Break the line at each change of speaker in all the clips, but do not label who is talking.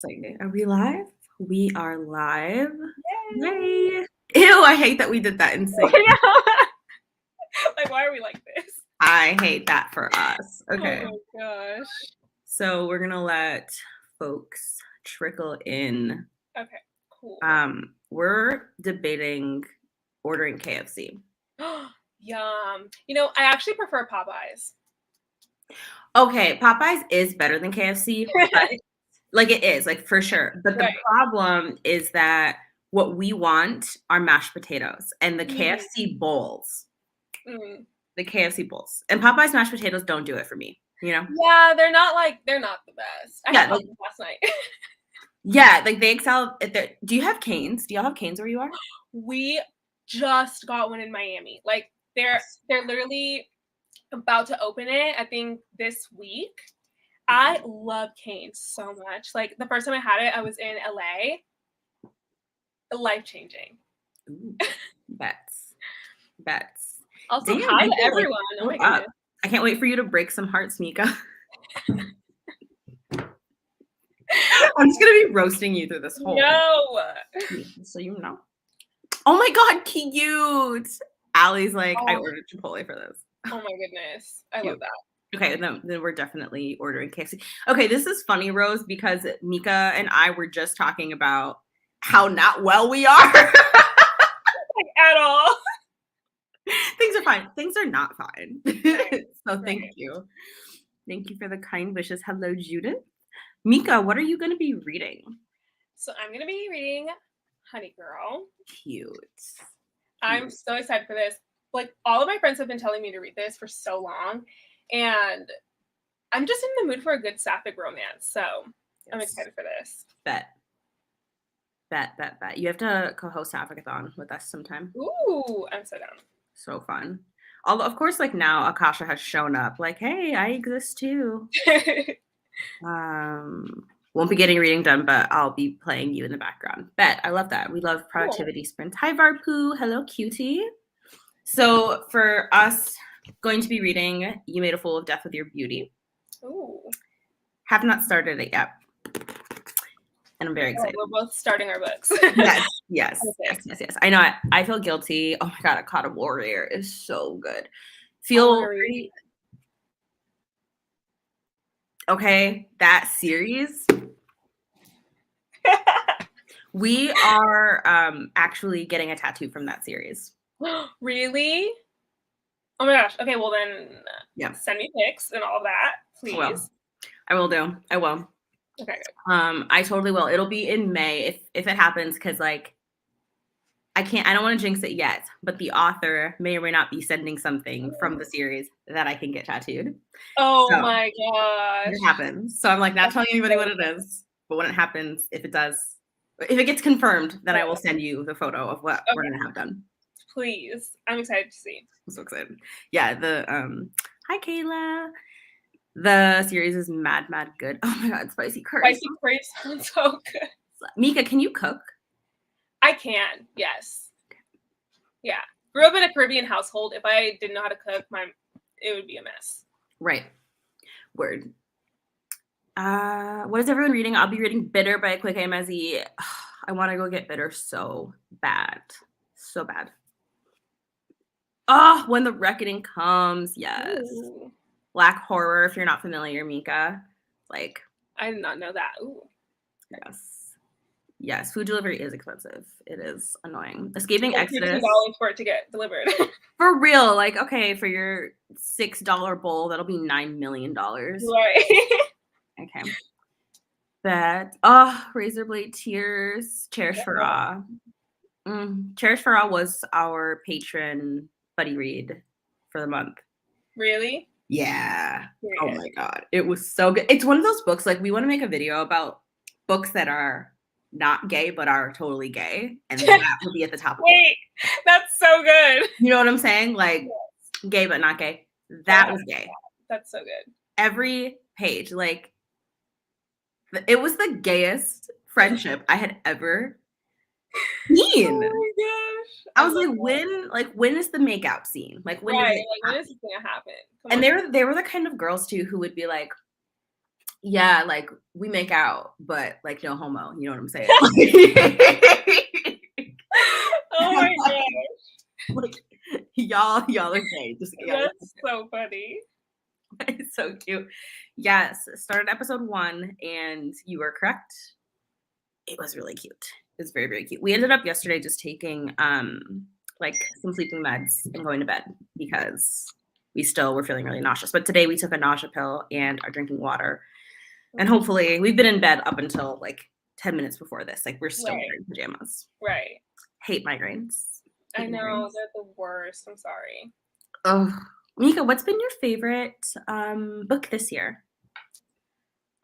Like, are we live? We are live.
Yay!
Yay! Ew, I hate that we did that in sync.
Like, why are we like this?
I hate that for us. Okay.
Oh my gosh.
So we're gonna let folks trickle in.
Okay, cool.
We're debating ordering KFC.
Yum. You know, I actually prefer Popeyes.
Okay, Popeyes is better than KFC, but like it is, like for sure. But the
Right.
problem is that what we want are mashed potatoes and the KFC bowls.
Mm.
The KFC bowls. And Popeye's mashed potatoes don't do it for me, you know?
Yeah, they're not the best. I had
like,
Popeyes last night.
yeah, like they excel at their. Do you have Canes? Do y'all have Canes where you are?
We just got one in Miami. Like they're literally about to open it, I think this week. I love Canes so much. Like the first time I had it, I was in LA. Life-changing.
Ooh, bets.
Also,
Damn,
hi to
Mika,
everyone.
like,
Oh my goodness.
I can't wait for you to break some hearts, Mika. I'm just gonna be roasting you through this whole.
No.
So you know. Oh my god, cute. Allie's like, I ordered Chipotle for this.
Oh my goodness. I love that.
Okay, then we're definitely ordering KFC. Okay, this is funny, Rose, because Mika and I were just talking about how not well we are.
Like, at all.
Things are fine. Things are not fine. So thank you. Thank you for the kind wishes. Hello, Judith. Mika, what are you going to be reading?
So I'm going to be reading Honey Girl.
Cute.
I'm so excited for this. Like, all of my friends have been telling me to read this for so long, and I'm just in the mood for a good sapphic romance, so yes. I'm excited for this.
Bet. You have to co-host Sapphicathon with us sometime.
Ooh, I'm so down.
So fun. Although, of course, like now Akasha has shown up like, hey, I exist too. Won't be getting reading done, but I'll be playing you in the background. Bet. I love that. We love productivity sprints. Hi, Varpoo. Hello, cutie. So for us, going to be reading You Made a Fool of Death with Your Beauty.
Ooh.
Have not started it yet. And I'm very excited.
We're both starting our books.
Yes. I know. I feel guilty. Oh my god, Akata Warrior is so good. Okay, that series. We are actually getting a tattoo from that series.
Really? Oh my gosh. Okay, well then send me pics and all that, please.
I will do. I will.
Okay, good.
I totally will. It'll be in May if it happens, because like I don't want to jinx it yet, but the author may or may not be sending something from the series that I can get tattooed.
Oh my gosh.
It happens. So I'm like not telling anybody what it is, but when it happens, if it gets confirmed, then I will send you the photo of what we're gonna have done.
Please. I'm excited to see.
I'm so excited. Yeah, hi Kayla. The series is mad good. Oh my god, spicy curry.
Spicy curry sounds so good.
Mika, can you cook?
I can, yes. Yeah. Grew up in a Caribbean household. If I didn't know how to cook, it would be a mess.
Right. Word. What is everyone reading? I'll be reading Bitter by Quick Amezi. I want to go get Bitter so bad. So bad. Oh, When the Reckoning Comes. Yes. Ooh. Black horror, if you're not familiar, Mika. Like,
I did not know that. Ooh.
Yes, food delivery is expensive. It is annoying. Escaping Exodus.
$15 for it to get delivered.
For real. Like, okay, for your $6 bowl, that'll be $9 million.
Right.
Okay. Razorblade Tears. Cherish for Awe. Cherish for Awe was our patron buddy read for the month.
Really?
Yeah. Oh my god. It was so good. It's one of those books, like we want to make a video about books that are not gay but are totally gay, and that will be at the top.
Wait, that's so good.
You know what I'm saying? Like gay but not gay. That was gay.
That's so good.
Every page, like it was the gayest friendship I had ever seen.
Oh my gosh.
I was like, when is the makeout scene? Like when
when is it gonna happen?
And they were the kind of girls too who would be like, Yeah, like we make out, but like no homo. You know what I'm saying?
Oh my god,
Like, y'all are gay. Just y'all.
that's so funny.
It's so cute. Yes, started episode 1, and you were correct. It was really cute. It was very, very cute. We ended up yesterday just taking like some sleeping meds and going to bed because we still were feeling really nauseous. But today we took a nausea pill and are drinking water. And hopefully we've been in bed up until like 10 minutes before this. Like we're still wearing pajamas.
Right.
Hate migraines.
I know, they're the worst. I'm sorry.
Oh, Mika, what's been your favorite book this year?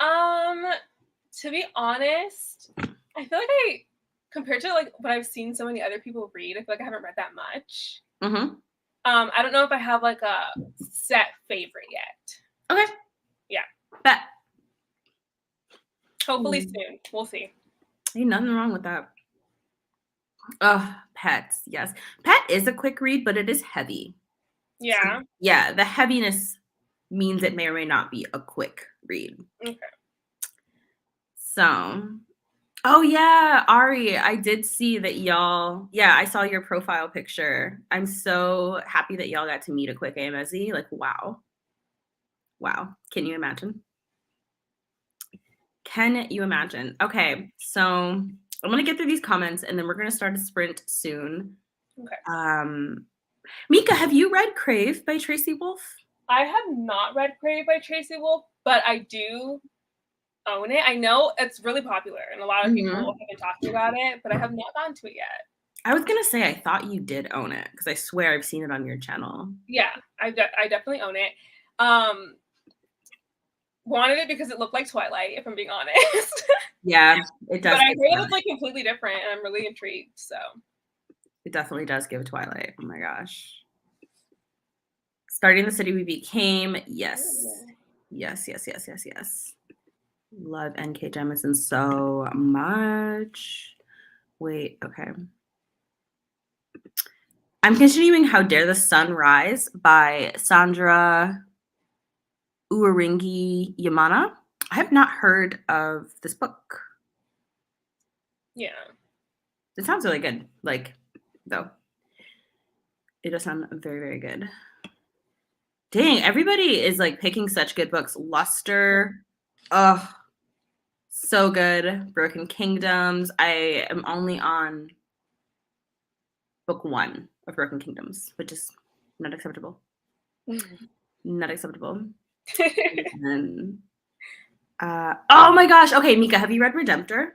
To be honest, I feel like compared to like what I've seen so many other people read, I feel like I haven't read that much.
Mm-hmm.
I don't know if I have like a set favorite yet.
Okay.
Yeah.
Bet.
Hopefully soon. We'll see.
Ain't nothing wrong with that. Oh, Pets. Yes. Pet is a quick read, but it is heavy.
Yeah.
So, yeah. The heaviness means it may or may not be a quick read.
Okay.
So, oh yeah, Ari, I did see that y'all, yeah, I saw your profile picture. I'm so happy that y'all got to meet a quick AMSE. Like, wow. Wow. Can you imagine? Can you imagine? Okay, so I'm gonna get through these comments and then we're gonna start a sprint soon.
Okay.
Mika, have you read Crave by Tracy Wolff?
I have not read Crave by Tracy Wolff, but I do own it. I know it's really popular and a lot of people have been talking about it, but I have not gotten to it yet.
I was gonna say I thought you did own it because I swear I've seen it on your channel.
Yeah, I definitely own it. Wanted it because it looked like Twilight, if I'm being honest.
Yeah, it does.
But I heard it's like completely different, and I'm really intrigued. So
it definitely does give Twilight. Oh my gosh. Starting the City We Became. Yes. Yes. Love N.K. Jemisin so much. Wait, okay. I'm continuing How Dare the Sun Rise by Sandra Uwaringi Yamana. I have not heard of this book.
Yeah.
It sounds really good. Like, though. It does sound very, very good. Dang, everybody is like picking such good books. Luster. Oh, so good. Broken Kingdoms. I am only on book 1 of Broken Kingdoms, which is not acceptable. Not acceptable. And, oh my gosh. Okay, Mika, have you read Redemptor?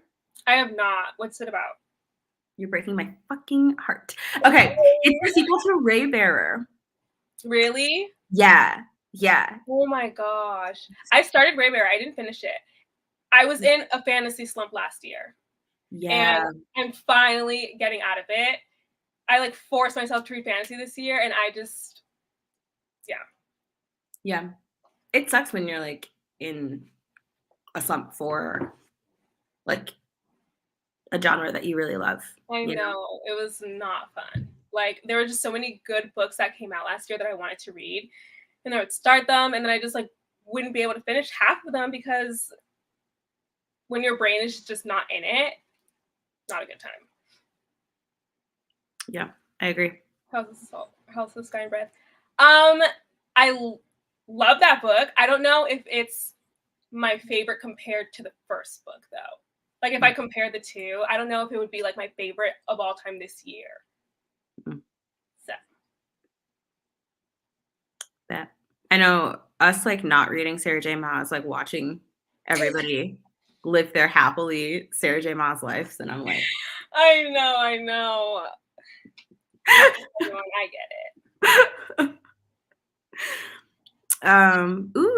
I have not. What's it about?
You're breaking my fucking heart. Okay, it's the sequel to Ray Bearer.
Really?
Yeah. Yeah.
Oh my gosh. I started Ray Bear. I didn't finish it. I was in a fantasy slump last year.
Yeah.
And I'm finally getting out of it. I like forced myself to read fantasy this year and I just
Yeah. It sucks when you're like in a slump for like a genre that you really love.
I know. It was not fun. Like there were just so many good books that came out last year that I wanted to read. And I would start them and then I just like wouldn't be able to finish half of them because when your brain is just not in it, not a good time.
Yeah, I agree.
How's the Sky and Breath? I love that book. I don't know if it's my favorite compared to the first book though. Like if I compare the two, I don't know if it would be like my favorite of all time this year. So
that I know us like not reading Sarah J. Maas, like watching everybody live their happily Sarah J. Maas lives, and I'm like,
I know. I get
it.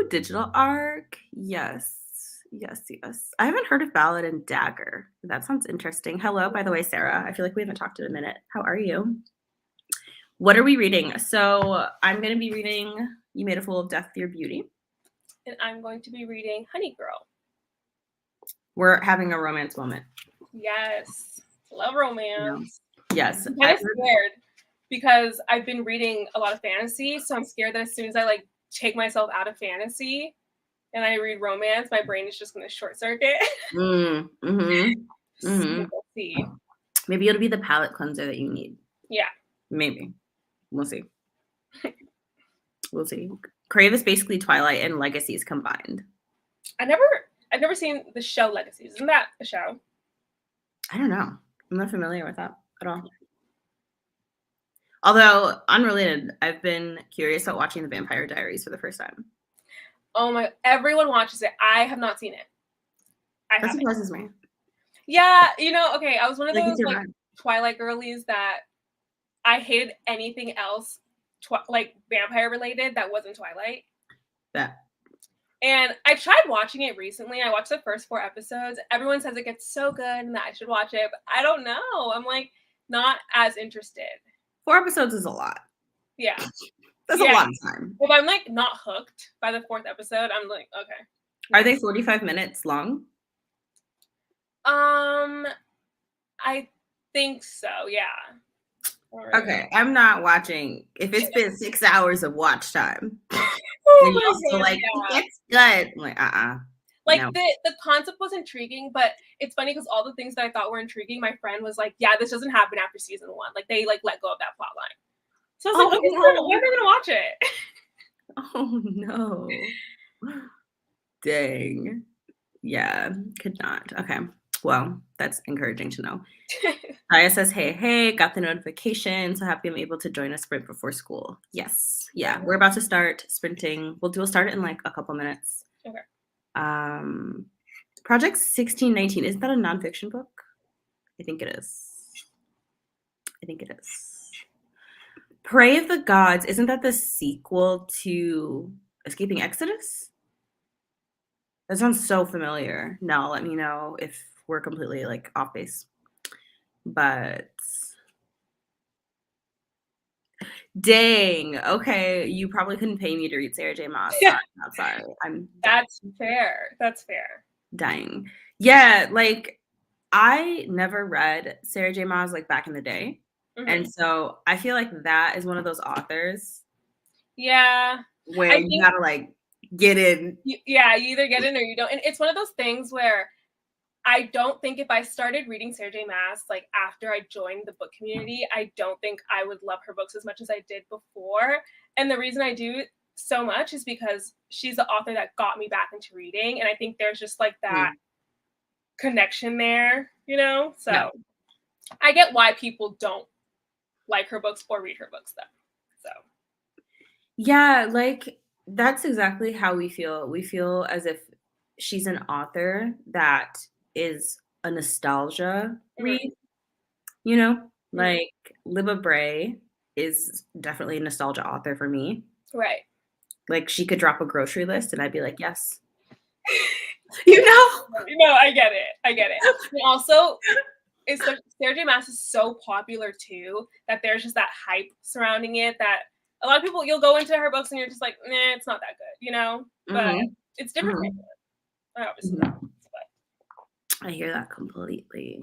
Digital Arc. Yes. I haven't heard of Ballad and Dagger. That sounds interesting. Hello, by the way, Sarah. I feel like we haven't talked in a minute. How are you? What are we reading? So I'm going to be reading You Made a Fool of Death Your Beauty.
And I'm going to be reading Honey Girl.
We're having a romance moment.
Yes. Love romance.
Yes.
I'm kind of scared because I've been reading a lot of fantasy. So I'm scared that as soon as I like take myself out of fantasy, and I read romance, my brain is just going to short circuit.
Mm-hmm.
We'll see.
Maybe it'll be the palate cleanser that you need.
Yeah.
Maybe. We'll see. We'll see. Crave is basically Twilight and Legacies combined.
I've never seen the show Legacies. Isn't that a show?
I don't know. I'm not familiar with that at all. Although, unrelated, I've been curious about watching the Vampire Diaries for the first time.
Oh my, everyone watches it. I have not seen it.
That surprises me.
Yeah, okay, I was one of
Like,
those like Twilight girlies that I hated anything else like vampire related that wasn't Twilight.
Yeah.
And I tried watching it recently. I watched the first 4 episodes. Everyone says it gets so good and that I should watch it, but I don't know. I'm like not as interested.
4 episodes is a lot.
Yeah.
That's a lot of time.
If I'm like not hooked by the 4th episode, I'm like, okay.
Are they 45 minutes long?
I think so, yeah.
Okay, I'm not watching. If it's been 6 hours of watch time, and you're also like, it's good. I'm like,
Like
no.
the concept was intriguing, but it's funny because all the things that I thought were intriguing, my friend was like, yeah, this doesn't happen after season 1. Like they like let go of that plot line. So I was like, okay,
no.
when am I gonna watch it?
Oh no. Dang. Yeah, could not. Okay. Well, that's encouraging to know. Aya says, hey, got the notification. So happy I'm able to join a sprint before school. Yes. Yeah. We're about to start sprinting. We'll start it in like a couple minutes.
Okay.
Project 1619. Isn't that a nonfiction book? I think it is. Prey of the Gods. Isn't that the sequel to Escaping Exodus? That sounds so familiar. Now let me know if we're completely like off base. But dang, okay, you probably couldn't pay me to read Sarah J. Maas. I'm sorry.
That's fair. That's fair.
Dying. Yeah, like I never read Sarah J. Maas like back in the day. Mm-hmm. And so I feel like that is one of those authors.
Yeah.
Where you gotta like get in.
You either get in or you don't. And it's one of those things where I don't think if I started reading Sarah J. Maas like after I joined the book community, I don't think I would love her books as much as I did before. And the reason I do so much is because she's the author that got me back into reading. And I think there's just like that connection there, So yeah. I get why people don't like her books or read her books though. So
yeah, like that's exactly how we feel. We feel as if she's an author that is a nostalgia read, like Libba Bray is definitely a nostalgia author for me.
Right.
Like she could drop a grocery list and I'd be like, yes.
I get it. And also, Sarah J. Maas is so popular too that there's just that hype surrounding it that a lot of people, you'll go into her books and you're just like, nah, it's not that good, But it's different. Obviously.
I hear that completely.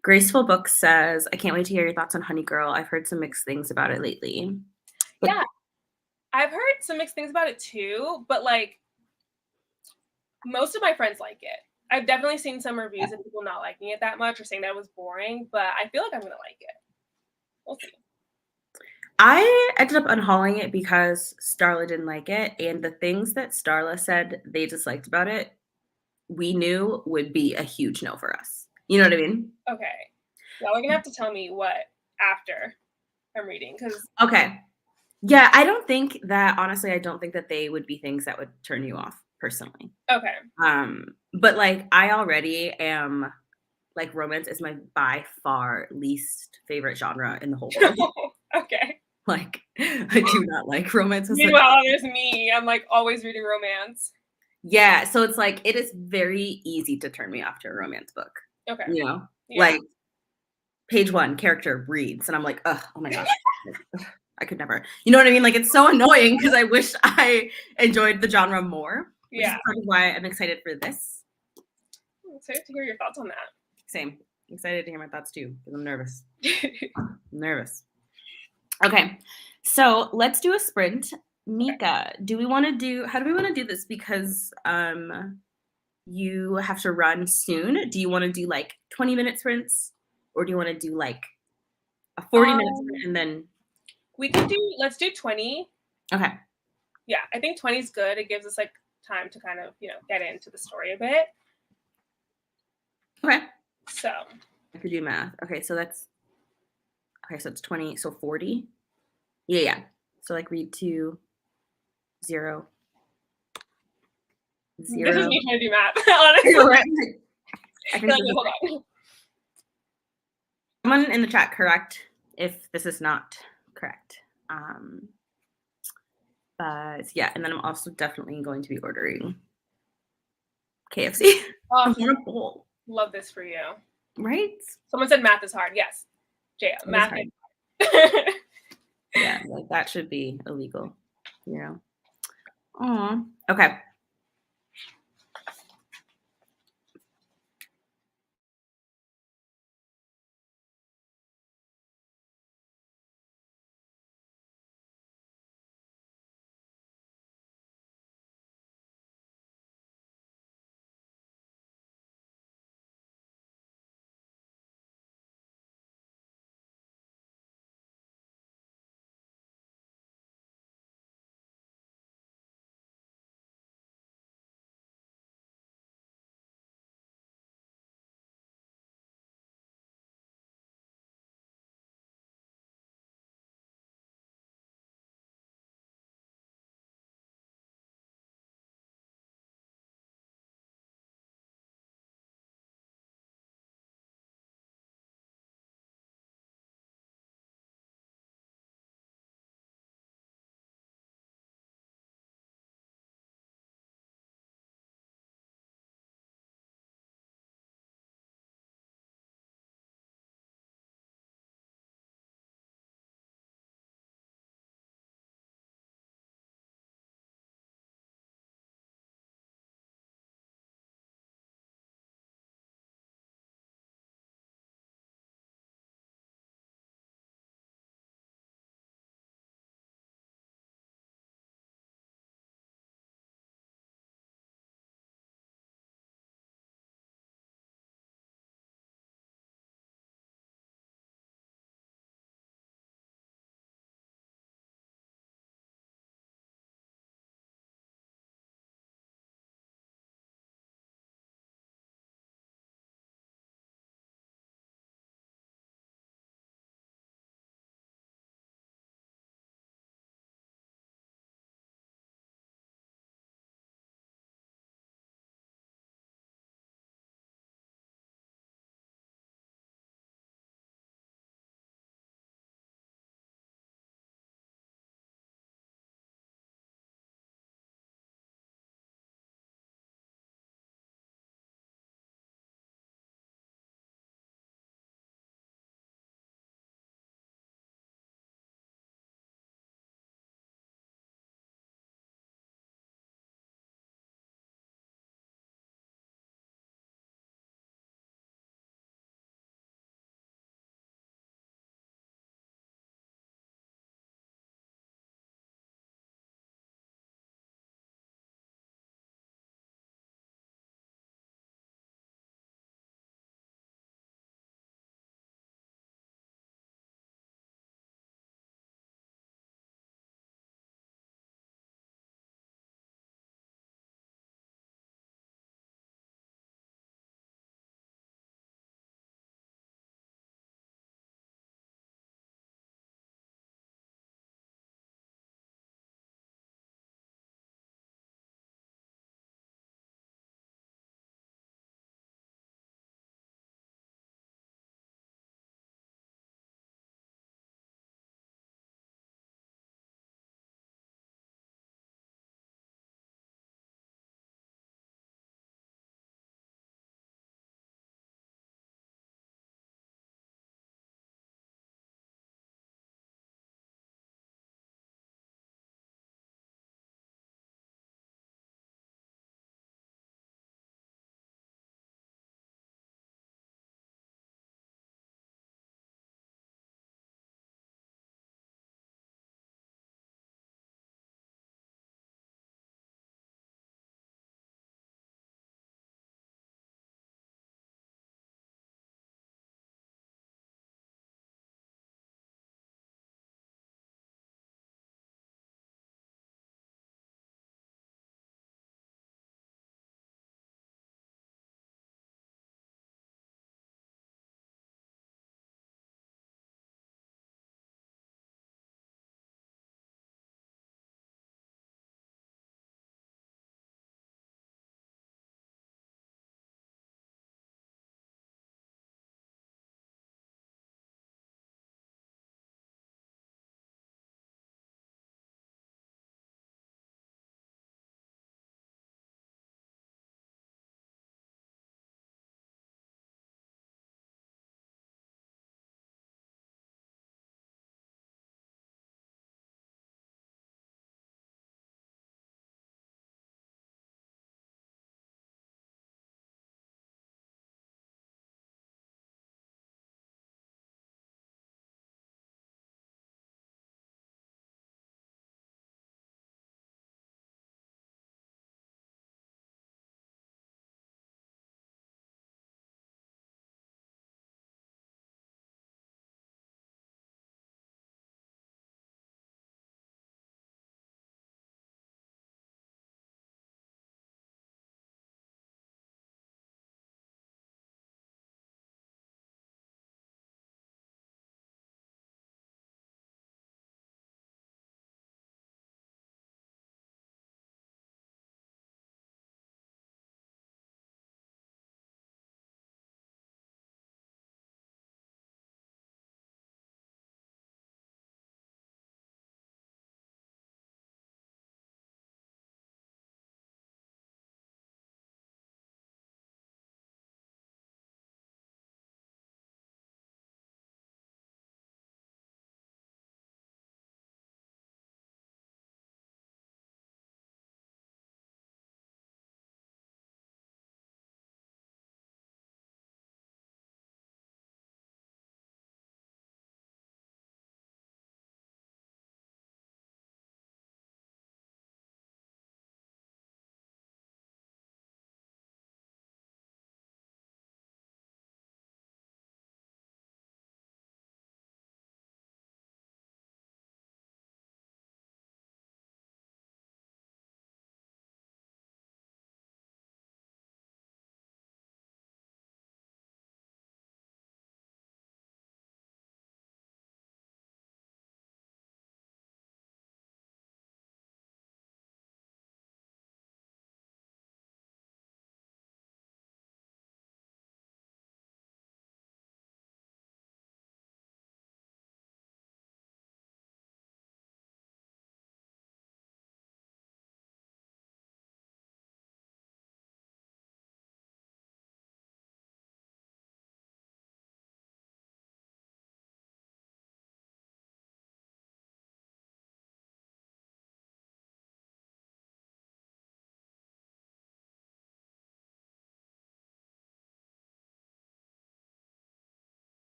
Graceful Book says, I can't wait to hear your thoughts on Honey Girl. I've heard some mixed things about it lately.
Yeah, I've heard some mixed things about it too, but like most of my friends like it. I've definitely seen some reviews of people not liking it that much or saying that it was boring, but I feel like I'm going to like it. We'll see.
I ended up unhauling it because Starla didn't like it, and the things that Starla said they disliked about it, we knew would be a huge no for us. You know what I mean?
Okay. Well, we're going to have to tell me what after I'm reading.
Okay. Yeah, I don't think that they would be things that would turn you off personally.
Okay.
But like I already am, like romance is my by far least favorite genre in the whole world.
Okay.
Like I do not like romance.
Meanwhile, there's me. I'm like always reading romance.
Yeah, so it's like it is very easy to turn me off to a romance book.
Okay.
Like page 1, character reads, and I'm like, oh my gosh, I could never. You know what I mean? Like it's so annoying because I wish I enjoyed the genre more. Which is part of why I'm excited for this.
I'm excited to hear your thoughts on that.
Same. I'm excited to hear my thoughts too because I'm nervous. Okay, so let's do a sprint. Mika, do we want to do, how do we want to do this? Because you have to run soon. Do you want to do like 20-minute sprints, or do you want to do like a 40-minute sprint and then?
Let's do 20.
Okay.
Yeah, I think 20 is good. It gives us like time to kind of, get into the story a bit.
Okay.
So
I have to do math. Okay, so it's 20, so 40. Yeah. So like read 2, 0,
this
0.
is me trying to do math, honestly.
I can
Like, hold on.
Someone in the chat correct if this is not correct. But yeah, and then I'm also definitely going to be ordering KFC. I want a bowl.
Love this for you.
Right?
Someone said math is hard. Yes. Jaya, math is hard.
Yeah, like that should be illegal, Aw. Okay.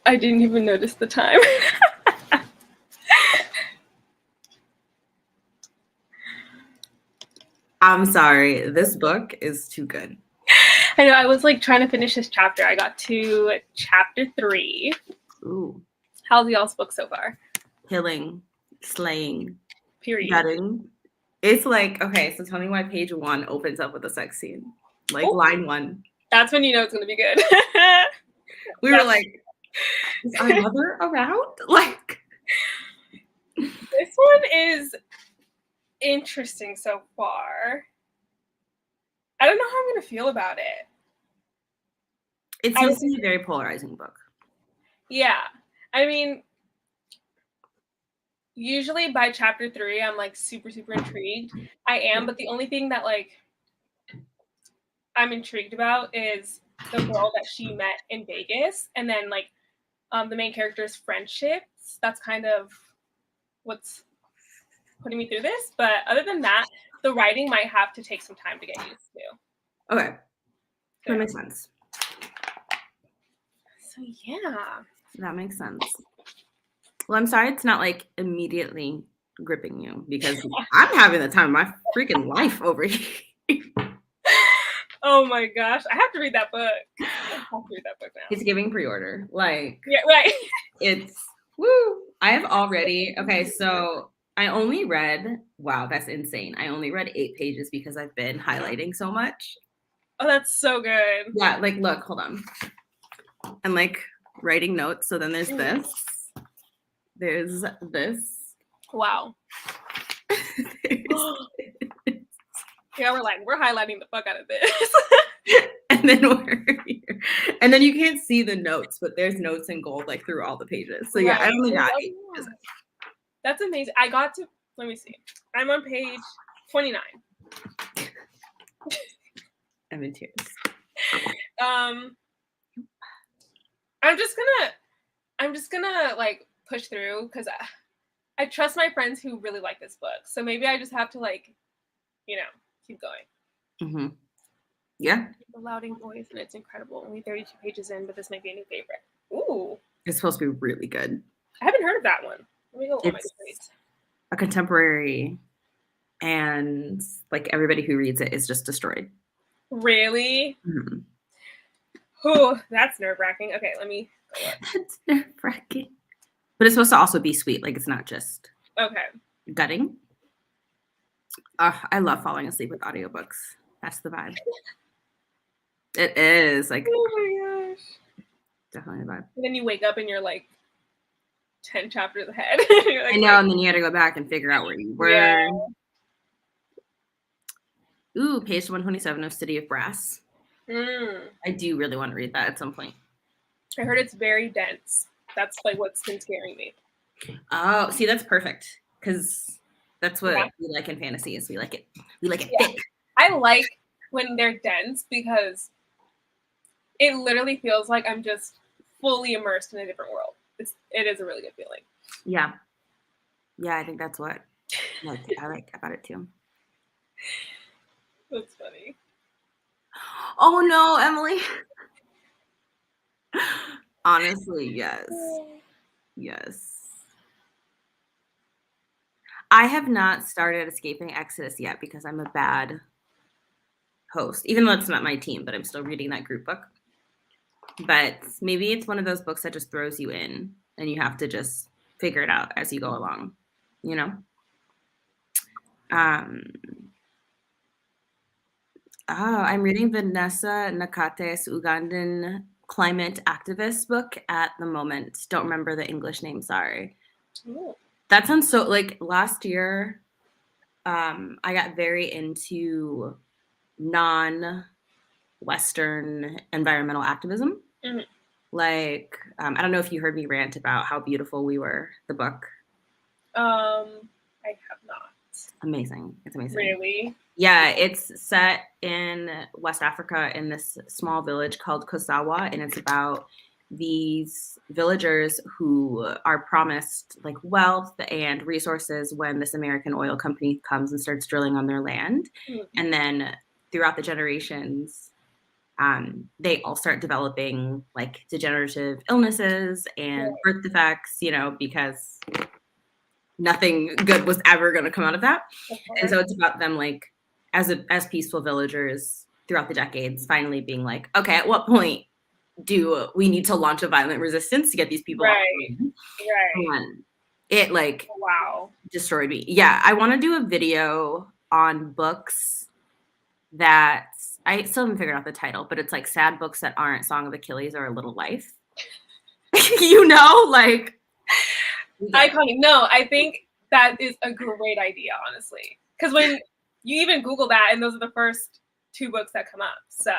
I didn't even notice the time.
I'm sorry. This book is too good.
I know. I was like trying to finish this chapter. I got to chapter 3.
Ooh.
How's y'all's book so far?
Killing, slaying,
Period.
gutting. It's like, okay, so tell me why page 1 opens up with a sex scene. Like line 1.
That's when you know it's going to be good.
We were like, is our mother around? Like,
this one is interesting so far. I don't know how I'm going to feel about it.
It's supposed to be a very polarizing book.
Yeah. I mean, usually by chapter 3, I'm like super, super intrigued. I am, but the only thing that like I'm intrigued about is the girl that she met in Vegas, and then like the main character's friendships. That's kind of what's putting me through this. But other than that, the writing might have to take some time to get used to.
Okay. So, that makes sense.
So yeah.
That makes sense. Well, I'm sorry it's not like immediately gripping you, because I'm having the time of my freaking life over here.
Oh my gosh. I have to read that book. I have to read that book now.
It's giving pre-order. Like,
yeah, right.
It's woo. I have already, okay, so I only read, wow, that's insane. I only read 8 pages because I've been highlighting so much.
Oh, that's so good.
Yeah, like, look, hold on. I'm like writing notes. So then there's this. There's this.
Wow. Yeah, we're highlighting the fuck out of this.
And then we're here. And then you can't see the notes, but there's notes in gold like through all the pages. So yeah, I only got 8 pages.
That's amazing. I got to, let me see. I'm on page 29.
I'm in tears.
I'm just gonna like push through because I trust my friends who really like this book. So maybe I just have to like, keep going.
Mm-hmm. Yeah.
The Louding voice, and it's incredible. Only 32 pages in, but this might be a new favorite. Ooh.
It's supposed to be really good.
I haven't heard of that one. Let me go on my Goodreads.
A contemporary, and like everybody who reads it is just destroyed.
Really?
Mm-hmm.
Oh, that's nerve-wracking. Okay, let me go up.
That's nerve-wracking. But it's supposed to also be sweet. Like, it's not just gutting. I love falling asleep with audiobooks. That's the vibe. It is. Like,
oh my gosh.
Definitely the vibe.
And then you wake up and you're like 10 chapters ahead.
Like, I know, and then you had to go back and figure out where you were. Yeah. Ooh, page 127 of City of Brass. I do really want to read that at some point.
I heard it's very dense. That's like what's been scaring me.
Oh, see, that's perfect, because that's what we like in fantasy. Is we like it thick.
I like when they're dense because it literally feels like I'm just fully immersed in a different world. It is a really good feeling.
Yeah, I think that's what I like about it too.
That's funny.
Oh no, Emily. Honestly, yes. Yes. I have not started Escaping Exodus yet because I'm a bad host, even though it's not my team, but I'm still reading that group book. But maybe it's one of those books that just throws you in and you have to just figure it out as you go along, I'm reading Vanessa Nakate's Ugandan climate activist book at the moment. Don't remember the English name, sorry.
Ooh.
That sounds so, like, last year, I got very into non-Western environmental activism.
Mm-hmm.
Like, I don't know if you heard me rant about How Beautiful We Were, the book.
I have not.
Amazing. It's amazing.
Really?
Yeah, it's set in West Africa in this small village called Kosawa, and it's about these villagers who are promised like wealth and resources when this American oil company comes and starts drilling on their land.
Mm-hmm.
And then throughout the generations, they all start developing like degenerative illnesses and birth defects, you know, because nothing good was ever going to come out of that. And so it's about them like as peaceful villagers throughout the decades finally being like, okay, at what point do we need to launch a violent resistance to get these people off the land? And it like destroyed me. Yeah, I want to do a video on books that I still haven't figured out the title, but it's like sad books that aren't Song of Achilles or A Little Life. You know, like
iconic. No, I think that is a great idea, honestly, because when you even Google that, and those are the first 2 books that come up. So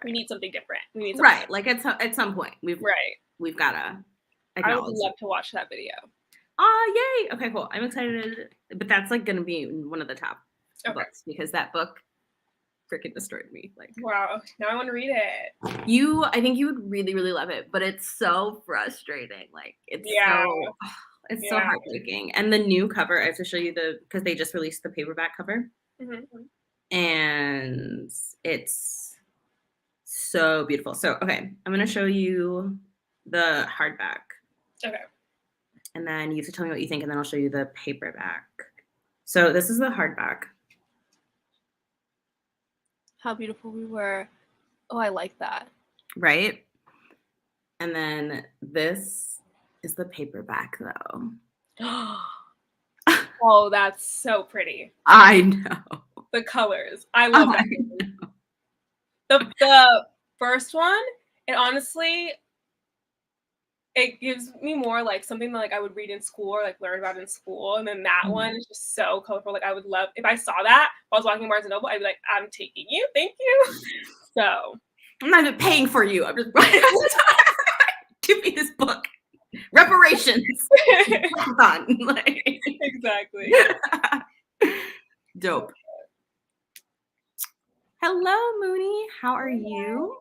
we need something different. We need something
like at some point we've gotta.
I would love to watch that video.
Oh, yay! Okay, cool. I'm excited, but that's like gonna be one of the top books because that book freaking destroyed me. Like,
wow, now I want to read it.
I think you would really, really love it, but it's so frustrating. Like, it's so heartbreaking. And the new cover, I have to show you because they just released the paperback cover, and it's so beautiful. So, okay, I'm gonna show you the hardback.
Okay.
And then you have to tell me what you think, and then I'll show you the paperback. So this is the hardback.
How beautiful we were. Oh, I like that.
Right? And then this is the paperback, though.
Oh, that's so pretty.
I know.
The colors. I love that. The first one, and honestly, it gives me more like something that like I would read in school or like learn about in school. And then that one is just so colorful. Like I would love if I saw that while I was walking Barnes and Noble, I'd be like, I'm taking you. Thank you. So
I'm not even paying for you. I'm just give me this book. Reparations. Like,
exactly.
Dope. Hello, Mooney. How are you?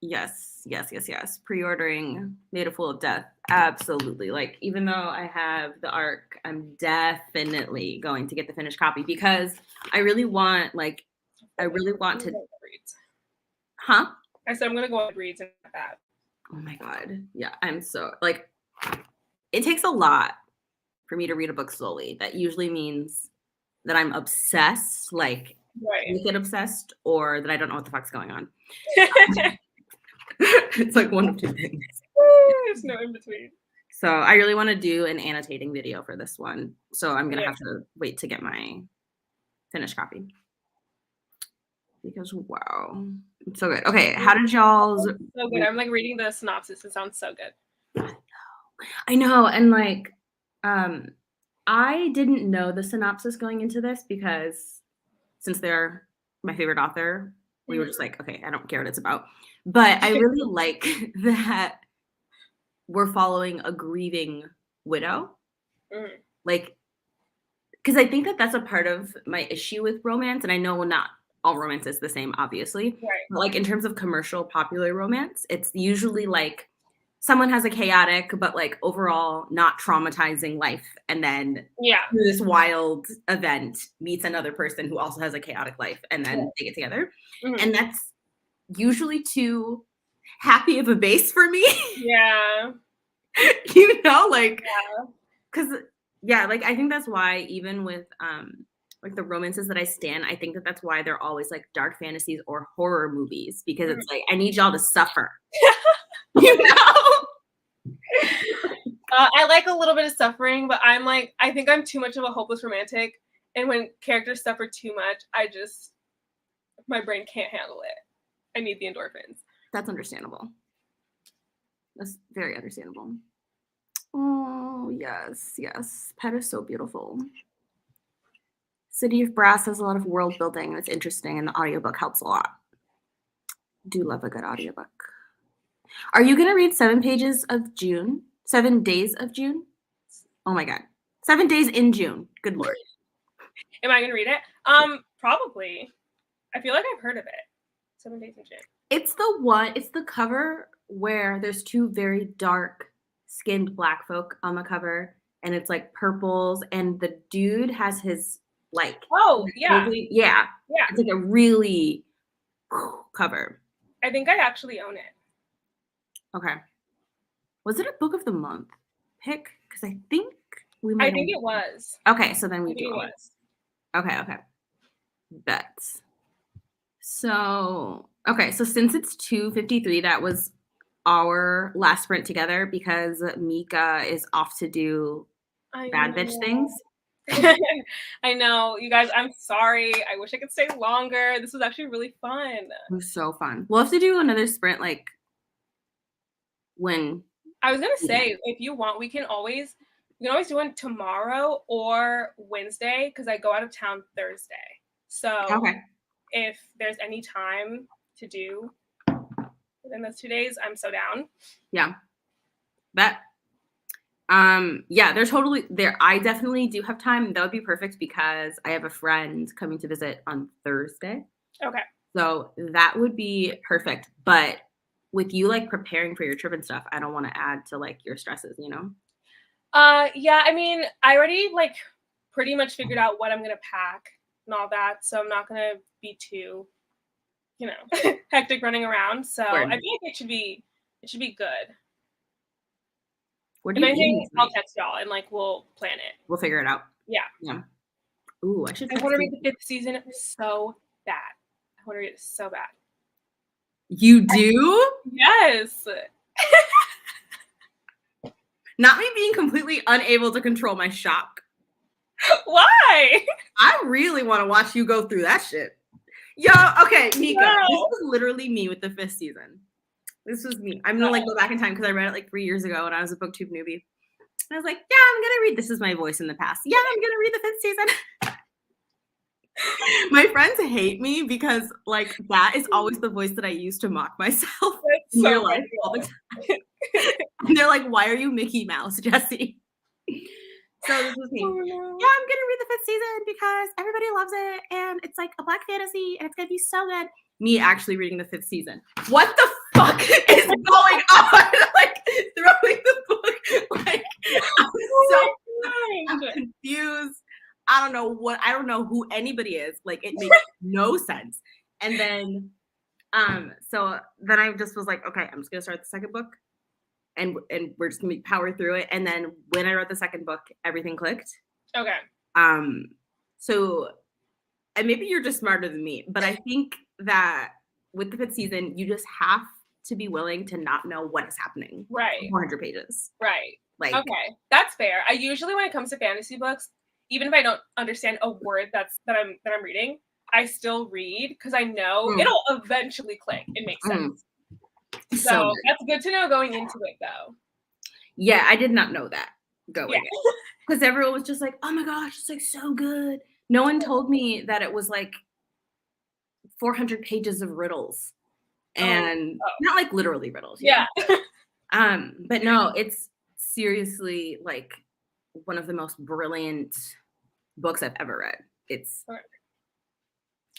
Yes. Pre-ordering Made a Fool of Death. Absolutely. Like, even though I have the ARC, I'm definitely going to get the finished copy because I really want to. Huh?
I said I'm gonna go on Goodreads and that.
Oh my God. Yeah, I'm so like. It takes a lot for me to read a book slowly. That usually means that I'm obsessed, like wicked obsessed, or that I don't know what the fuck's going on. It's like one of two things.
There's no in between.
So I really want to do an annotating video for this one. So I'm gonna have to wait to get my finished copy. Because wow, it's so good. Okay, how did y'all's?
So good. I'm like reading the synopsis. It sounds so good.
I know, and like, I didn't know the synopsis going into this because since they're my favorite author, we were just like, okay, I don't care what it's about. But I really like that we're following a grieving widow. Like, because I think that that's a part of my issue with romance. And I know not all romance is the same, obviously. But like in terms of commercial popular romance, it's usually like someone has a chaotic, but like overall not traumatizing life. And then through this wild event meets another person who also has a chaotic life. And then they get together. And that's usually too happy of a base for me.
Yeah.
You know, like, because like I think that's why even with like the romances that I stan, I think that that's why they're always like dark fantasies or horror movies because it's like I need y'all to suffer. You know?
I like a little bit of suffering, but I'm like I think I'm too much of a hopeless romantic, and when characters suffer too much, my brain can't handle it. I need the endorphins.
That's understandable. That's very understandable. Oh, yes. Pet is so beautiful. City of Brass has a lot of world building and it's interesting, and the audiobook helps a lot. Do love a good audiobook. Are you going to read 7 Days of June? Oh my God. 7 days in June. Good Lord.
Am I going to read it? Probably. I feel like I've heard of it. 7 Days in June.
It's the cover where there's 2 very dark skinned black folk on the cover, and it's like purples, and the dude has his Like,
Oh, yeah.
Yeah.
Yeah.
It's like a really cover.
I think I actually own it.
Okay. Was it a book of the month pick? Because I think we might.
I think it was.
Okay, so then we
I think
do.
it was.
Okay. Bets. So since it's 2:53, that was our last sprint together because Mika is off to do bad bitch things.
I know, you guys, I'm sorry. I wish I could stay longer. This was actually really fun.
It was so fun. We'll have to do another sprint like when.
I was gonna say, if you want, we can always do one tomorrow or Wednesday because I go out of town Thursday. So if there's any time to do within those 2 days, I'm so down.
Yeah. Bet. Yeah, they're totally there. I definitely do have time. That would be perfect because I have a friend coming to visit on Thursday.
Okay.
So that would be perfect. But with you like preparing for your trip and stuff, I don't want to add to like your stresses, you know?
Yeah, I mean, I already like pretty much figured out what I'm gonna pack and all that, so I'm not gonna be too, hectic running around. So I feel like it should be good.
What
if anything, I'll text y'all and like we'll plan it.
We'll figure it out.
Yeah.
Ooh, I should.
I want to read the 5th season so bad. I want to read it so bad.
You do?
Yes.
Not me being completely unable to control my shock.
Why?
I really want to watch you go through that shit. Yo, okay, Mika. No. This was literally me with the 5th season. This was me. I'm gonna like go back in time because I read it like 3 years ago when I was a BookTube newbie. And I was like, yeah, I'm gonna read. This is my voice in the past. Yeah, I'm gonna read the 5th season. My friends hate me because like that is always the voice that I use to mock myself in real life all the time. And they're like, why are you Mickey Mouse, Jessie? So this was me. Oh, no. Yeah, I'm gonna read the 5th season because everybody loves it and it's like a black fantasy and it's gonna be so good. Me actually reading the 5th season. What the fuck is going on? Like throwing the book. Like I'm confused. I don't know who anybody is. Like it makes no sense. And then so then I just was like, okay, I'm just gonna start the second book and we're just gonna power through it. And then when I wrote the second book, everything clicked.
Okay.
So and maybe you're just smarter than me, but I think that with the 5th season, you just have to be willing to not know what is happening.
Right.
400 pages.
Right. Like okay, that's fair. I usually, when it comes to fantasy books, even if I don't understand a word that I'm reading, I still read because I know it'll eventually click and make sense. So that's good to know going into it, though.
Yeah, I did not know that going in because everyone was just like, "Oh my gosh, it's like so good." No one told me that it was like 400 pages of riddles, and not like literally riddles.
Yeah.
But no, it's seriously like one of the most brilliant books I've ever read. It's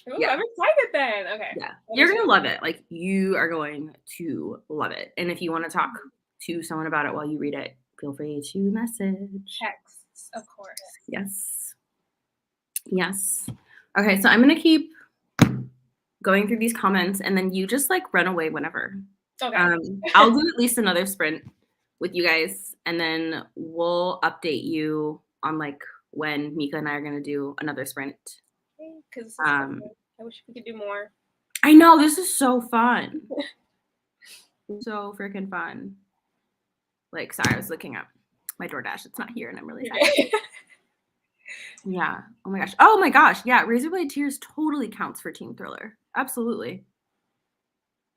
Ooh, I'm excited then. Okay.
Yeah. You're going to love it. Like you are going to love it. And if you want to talk to someone about it while you read it, feel free to message.
Texts, of course.
Yes. Okay, so I'm going to keep going through these comments and then you just like run away whenever.
Okay.
I'll do at least another sprint with you guys and then we'll update you on like when Mika and I are going to do another sprint.
Because I wish we could do more.
I know, this is so fun. So freaking fun. Like, sorry, I was looking up my DoorDash. It's not here and I'm really sad. Yeah. Oh my gosh. Yeah. Razorblade Tears totally counts for teen thriller. Absolutely.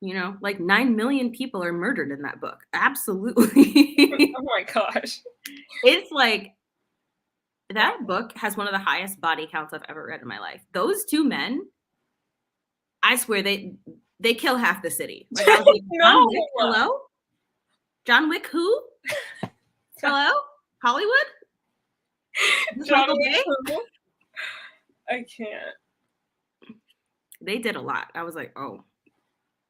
You know, like 9 million people are murdered in that book. Absolutely.
Oh my gosh.
It's like, that book has one of the highest body counts I've ever read in my life. Those 2 men, I swear they kill half the city. Like I was like, John Wick, hello? John Wick who? Hello? Hollywood?
John Wick. I can't.
They did a lot. I was like, oh,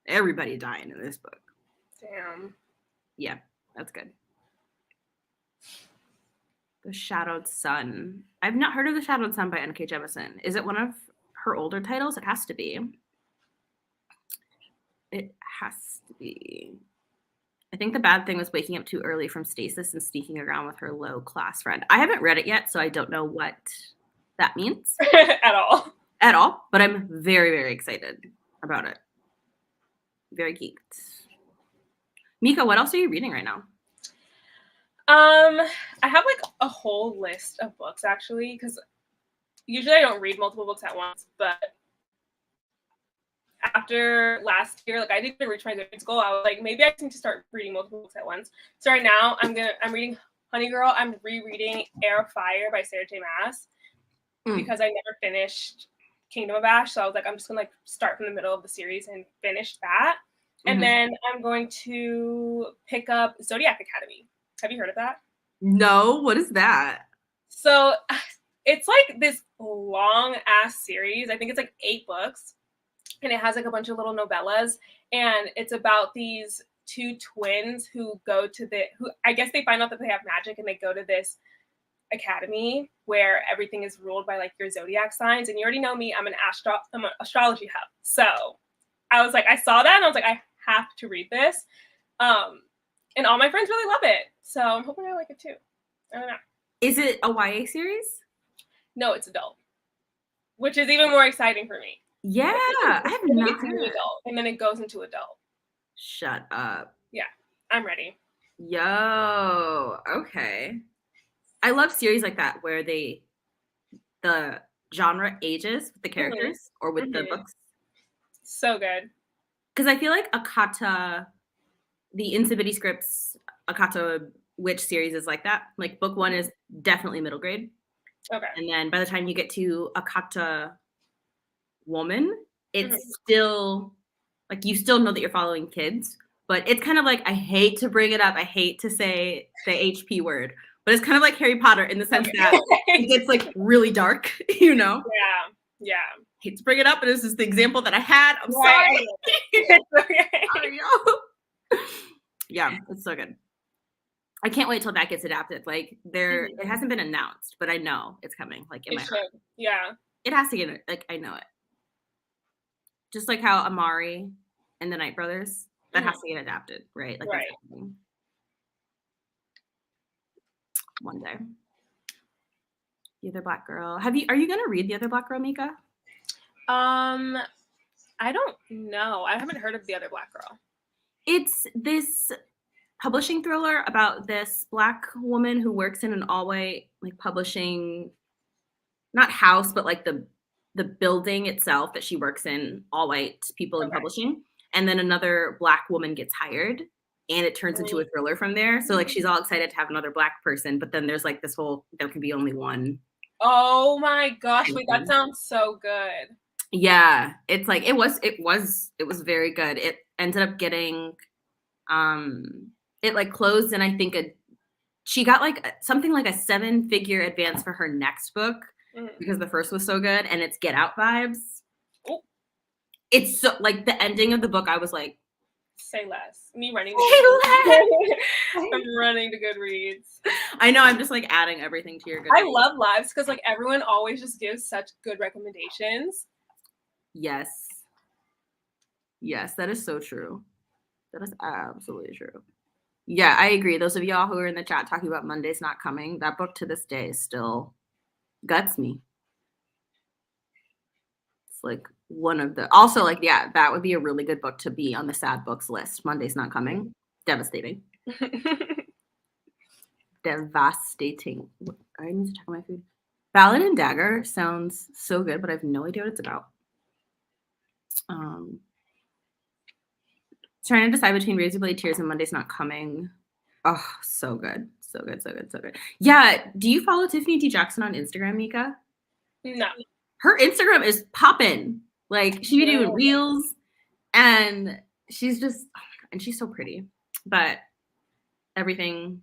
everybody dying in this book.
Damn.
Yeah, that's good. The Shadowed Sun. I've not heard of The Shadowed Sun by N.K. Jemisin. Is it one of her older titles? It has to be. It has to be. I think the bad thing was waking up too early from stasis and sneaking around with her low-class friend. I haven't read it yet, so I don't know what that means.
At all.
At all, but I'm very, very excited about it. Very geeked. Mika, what else are you reading right now?
I have like a whole list of books actually, because usually I don't read multiple books at once, but after last year, like I didn't reach my Goodreads goal. I was like, maybe I need to start reading multiple books at once. So right now I'm reading Honey Girl. I'm rereading Air of Fire by Sarah J. Maas because I never finished Kingdom of Ash. So I was like, I'm just gonna like start from the middle of the series and finish that. And then I'm going to pick up Zodiac Academy. Have you heard of that?
No, what is that?
So it's like this long ass series. I think it's like 8 books. And it has like a bunch of little novellas. And it's about these 2 twins who go to who I guess they find out that they have magic and they go to this academy where everything is ruled by like your zodiac signs. And you already know me, I'm an astrology hub. So I was like, I saw that and I was like, I have to read this. And all my friends really love it. So I'm hoping I like it too. I don't know. Is
it a YA series?
No, it's adult, which is even more exciting for me.
Yeah, I have not
heard it. Adult, and then it goes into adult.
Shut up.
Yeah, I'm ready.
Yo, okay. I love series like that where the genre ages with the characters or with the books.
So good.
Because I feel like Akata, the Insipidity Scripts Akata Witch series is like that. Like book 1 is definitely middle grade.
Okay.
And then by the time you get to Akata Woman, it's still like you still know that you're following kids, but it's kind of like, I hate to bring it up, I hate to say the HP word, but it's kind of like Harry Potter in the sense that it gets like really dark, you know?
Yeah.
Hate to bring it up, but this is the example that I had. I'm sorry.
It's okay.
Yeah, it's so good. I can't wait till that gets adapted. Like it hasn't been announced, but I know it's coming. Like in my heart.
Yeah.
It has to get like I know it. Just like how Amari and the Night Brothers, that has to get adapted, right? Like
right.
One day. The Other Black Girl. Are you gonna read The Other Black Girl, Mika?
I don't know. I haven't heard of The Other Black Girl.
It's this publishing thriller about this Black woman who works in an all-white like publishing, not house, but like the building itself that she works in, all white people in publishing. And then another Black woman gets hired and it turns into a thriller from there. So like she's all excited to have another Black person, but then there's like this whole, there can be only one.
Oh my gosh, wait, that sounds so good.
Yeah, it's like it was very good. It ended up getting it like closed, and I think she got like something like a 7-figure advance for her next book because the first was so good, and it's Get Out vibes.
Ooh.
It's so like the ending of the book, I was like,
say less. Me running. I'm running to Goodreads.
I know. I'm just like adding everything to your Goodreads.
I love lives because like everyone always just gives such good recommendations.
Yes. Yes, that is so true. That is absolutely true. Yeah, I agree. Those of y'all who are in the chat talking about Monday's Not Coming, that book to this day still guts me. It's like one of the, also like, yeah, that would be a really good book to be on the sad books list. Monday's Not Coming. Devastating. Devastating. I need to check my food. Ballad and Dagger sounds so good, but I have no idea what it's about. Trying to decide between Razorblade Tears and Monday's Not Coming. Oh, so good. So good, so good, so good. Yeah, do you follow Tiffany D. Jackson on Instagram, Mika?
No.
Her Instagram is popping. Like, she be doing reels, and she's just, oh my God, and she's so pretty. But everything,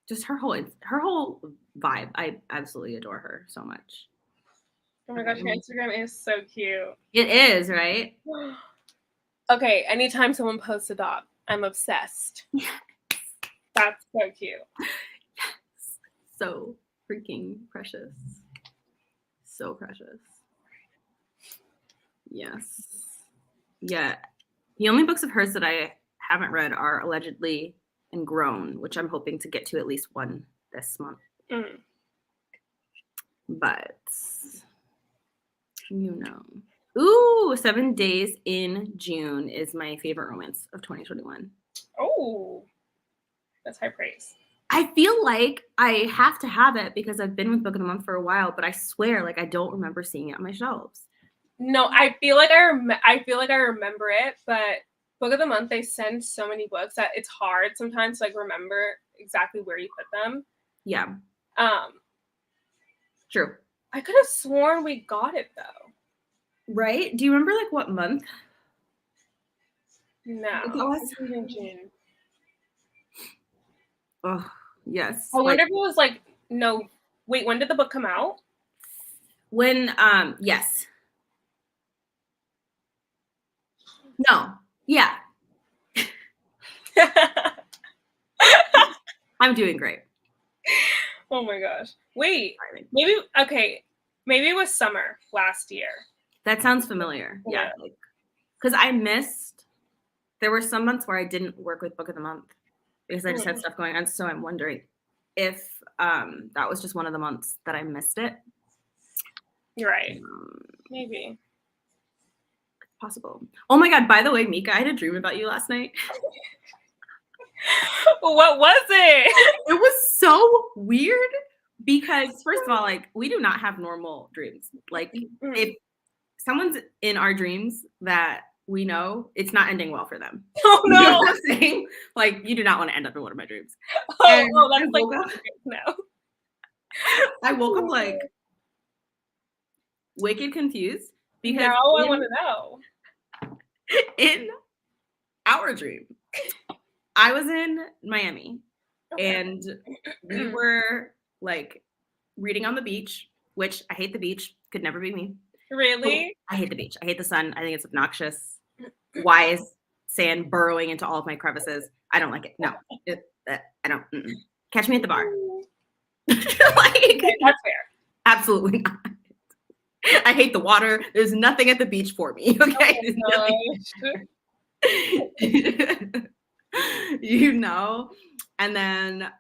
just her whole vibe. I absolutely adore her so much.
Oh my gosh, her Instagram is so cute.
It is, right?
Okay, anytime someone posts a dog, I'm obsessed.
Yes.
That's so cute.
Yes. So freaking precious. So precious. Yes. Yeah. The only books of hers that I haven't read are Allegedly and Grown, which I'm hoping to get to at least one this month.
Mm.
But Ooh, 7 Days in June is my favorite romance of 2021.
Oh, that's high praise.
I feel like I have to have it because I've been with Book of the Month for a while, but I swear, like, I don't remember seeing it on my shelves.
No, I feel like I remember it, but Book of the Month, they send so many books that it's hard sometimes to like remember exactly where you put them.
Yeah. True.
I could have sworn we got it though.
Right? Do you remember like what month?
No.
It was
in June.
Oh, yes.
I wonder if it was like no. Wait, when did the book come out?
When yes. No. Yeah. I'm doing great.
Oh my gosh. Wait. Maybe maybe it was summer last year.
That sounds familiar. Yeah. Because I missed, there were some months where I didn't work with Book of the Month because I just had stuff going on. So I'm wondering if that was just one of the months that I missed it.
You're right. Maybe.
Possible. Oh my God, by the way, Mika, I had a dream about you last night.
What was it?
It was so weird because, first of all, like, we do not have normal dreams. Like, if someone's in our dreams that we know, it's not ending well for them.
Oh no!
You know what I'm saying? Like, you do not want to end up in one of my dreams.
Oh, that's like no.
I woke up like wicked confused because
now I want to know.
In our dream, I was in Miami and we were like reading on the beach, which I hate the beach, could never be me.
Really?
I hate the beach. I hate the sun. I think it's obnoxious. Why is sand burrowing into all of my crevices? I don't like it. No, I don't. Catch me at the bar.
Like, that's fair.
Absolutely not. I hate the water. There's nothing at the beach for me. Okay. You know? And then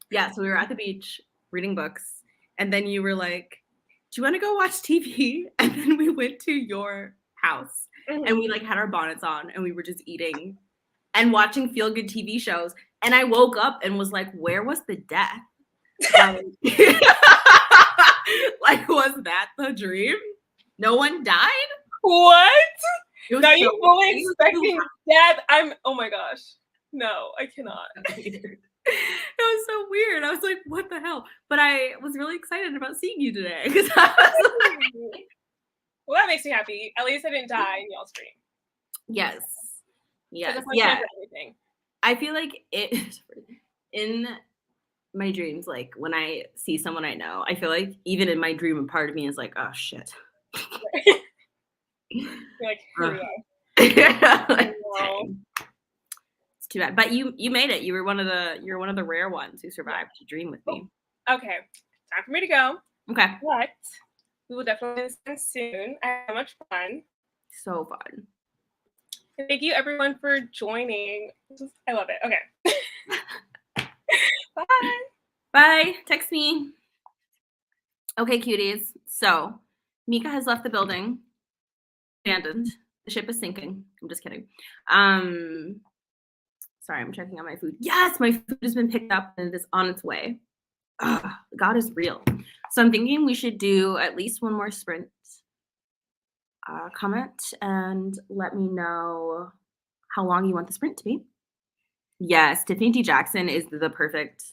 yeah, so we were at the beach reading books, and then you were like, do you want to go watch TV? And then we went to your house and we like had our bonnets on and we were just eating and watching feel good TV shows. And I woke up and was like, where was the death? Like, was that the dream? No one died?
What? Now
you
fully expecting death? Oh my gosh. No, I cannot.
It was so weird. I was like, what the hell? But I was really excited about seeing you today because I was like,
well, that makes me happy. At least I didn't die in y'all's dream.
Yes. Yes.
Yeah.
I feel like it in my dreams, like when I see someone I know, I feel like even in my dream, a part of me is like, oh shit.
You're like, here we are.
Like, it's too bad. But you made it. You're one of the rare ones who survived to dream with me.
Okay. Time for me to go.
Okay.
But we will definitely listen soon. I had so much fun.
So fun.
Thank you everyone for joining. I love it. Okay. Bye.
Bye. Text me. Okay, cuties. So Mika has left the building. Abandoned. The ship is sinking. I'm just kidding. Sorry, I'm checking on my food. Yes, my food has been picked up and it is on its way. Ugh, God is real. So I'm thinking we should do at least one more sprint. Comment and let me know how long you want the sprint to be. Yes, Tiffany D. Jackson is the perfect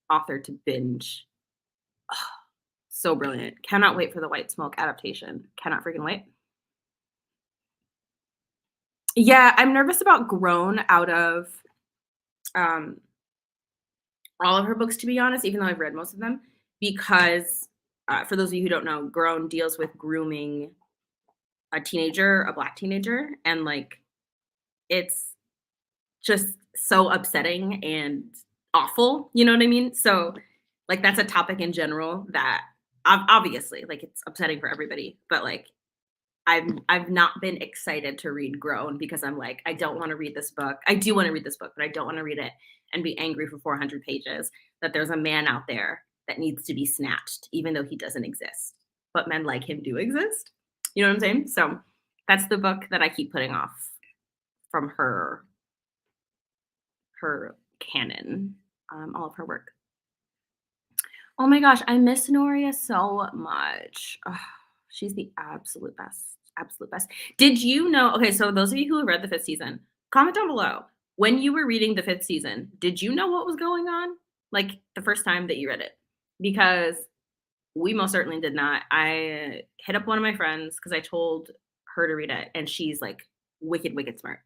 author to binge. Ugh, so brilliant. Cannot wait for the White Smoke adaptation. Cannot freaking wait. Yeah, I'm nervous about Grown out of all of her books, to be honest, even though I've read most of them, because for those of you who don't know, Grown deals with grooming a teenager, a Black teenager, and like it's just so upsetting and awful, you know what I mean? So Like, that's a topic in general that obviously, like, it's upsetting for everybody, but, like, I've not been excited to read Grown because I'm like, I don't wanna read this book. I do wanna read this book, but I don't wanna read it and be angry for 400 pages that there's a man out there that needs to be snatched, even though he doesn't exist. But men like him do exist. You know what I'm saying? So, that's the book that I keep putting off from her canon, all of her work. Oh my gosh, I miss Noria so much. Ugh, she's the absolute best, absolute best. Did you know? Okay, so those of you who have read the 5th season, comment down below. When you were reading the 5th season, did you know what was going on? Like the first time that you read it? Because we most certainly did not. I hit up one of my friends because I told her to read it, and she's like wicked, wicked smart.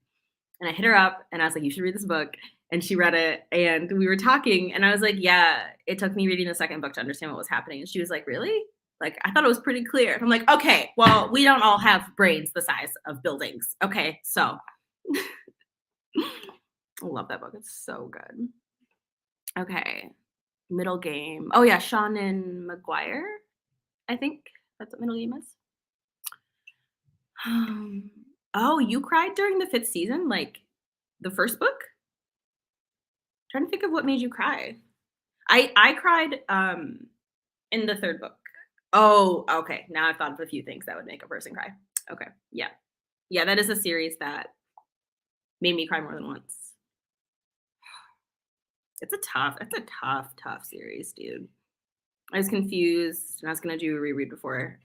And I hit her up and I was like, you should read this book. And she read it and we were talking and I was like, yeah, it took me reading the second book to understand what was happening. And she was like, really? Like, I thought it was pretty clear. And I'm like, okay, well, we don't all have brains the size of buildings. Okay, so I love that book. It's so good. Okay, middle game. Oh yeah, Sean and McGuire. I think that's what middle game is. Oh, you cried during the 5th season? Like the first book? Trying to think of what made you cry. I cried in the 3rd book. Oh, okay. Now I've thought of a few things that would make a person cry. Okay. Yeah. Yeah, that is a series that made me cry more than once. It's a tough series, dude. I was confused and I was gonna do a reread before,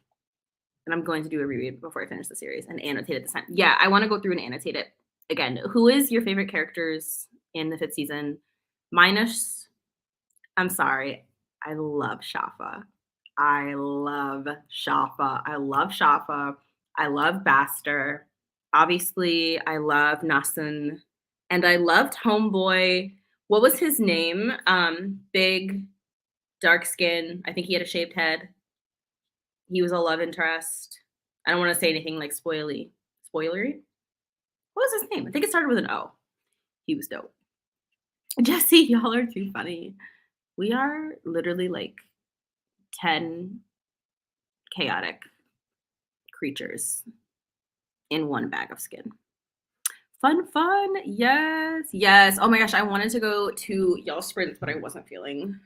and I'm going to do a reread before I finish the series and annotate it this time. Yeah, I want to go through and annotate it again. Who is your favorite characters in the 5th season? Minus, I'm sorry, I love Shafa. I love Shafa. I love Shafa. I love Baster. Obviously, I love Nasan. And I loved Homeboy. What was his name? Big, dark skin. I think he had a shaved head. He was a love interest. I don't want to say anything like spoilery. What was his name? I think it started with an O. He was dope. Jesse, y'all are too funny. We are literally like 10 chaotic creatures in one bag of skin. Fun. Yes. Oh my gosh, I wanted to go to y'all sprints, but I was not feeling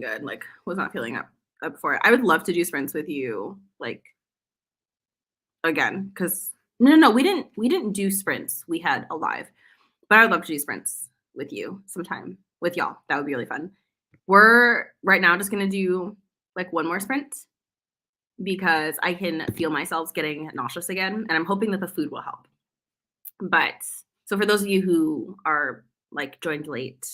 good. Like, was not feeling up for it. I would love to do sprints with you, like, again, because no, we didn't do sprints. We had a live, but I would love to do sprints with you sometime with y'all. That would be really fun. We're right now just gonna do like one more sprint because I can feel myself getting nauseous again, and I'm hoping that the food will help. But so for those of you who are like joined late,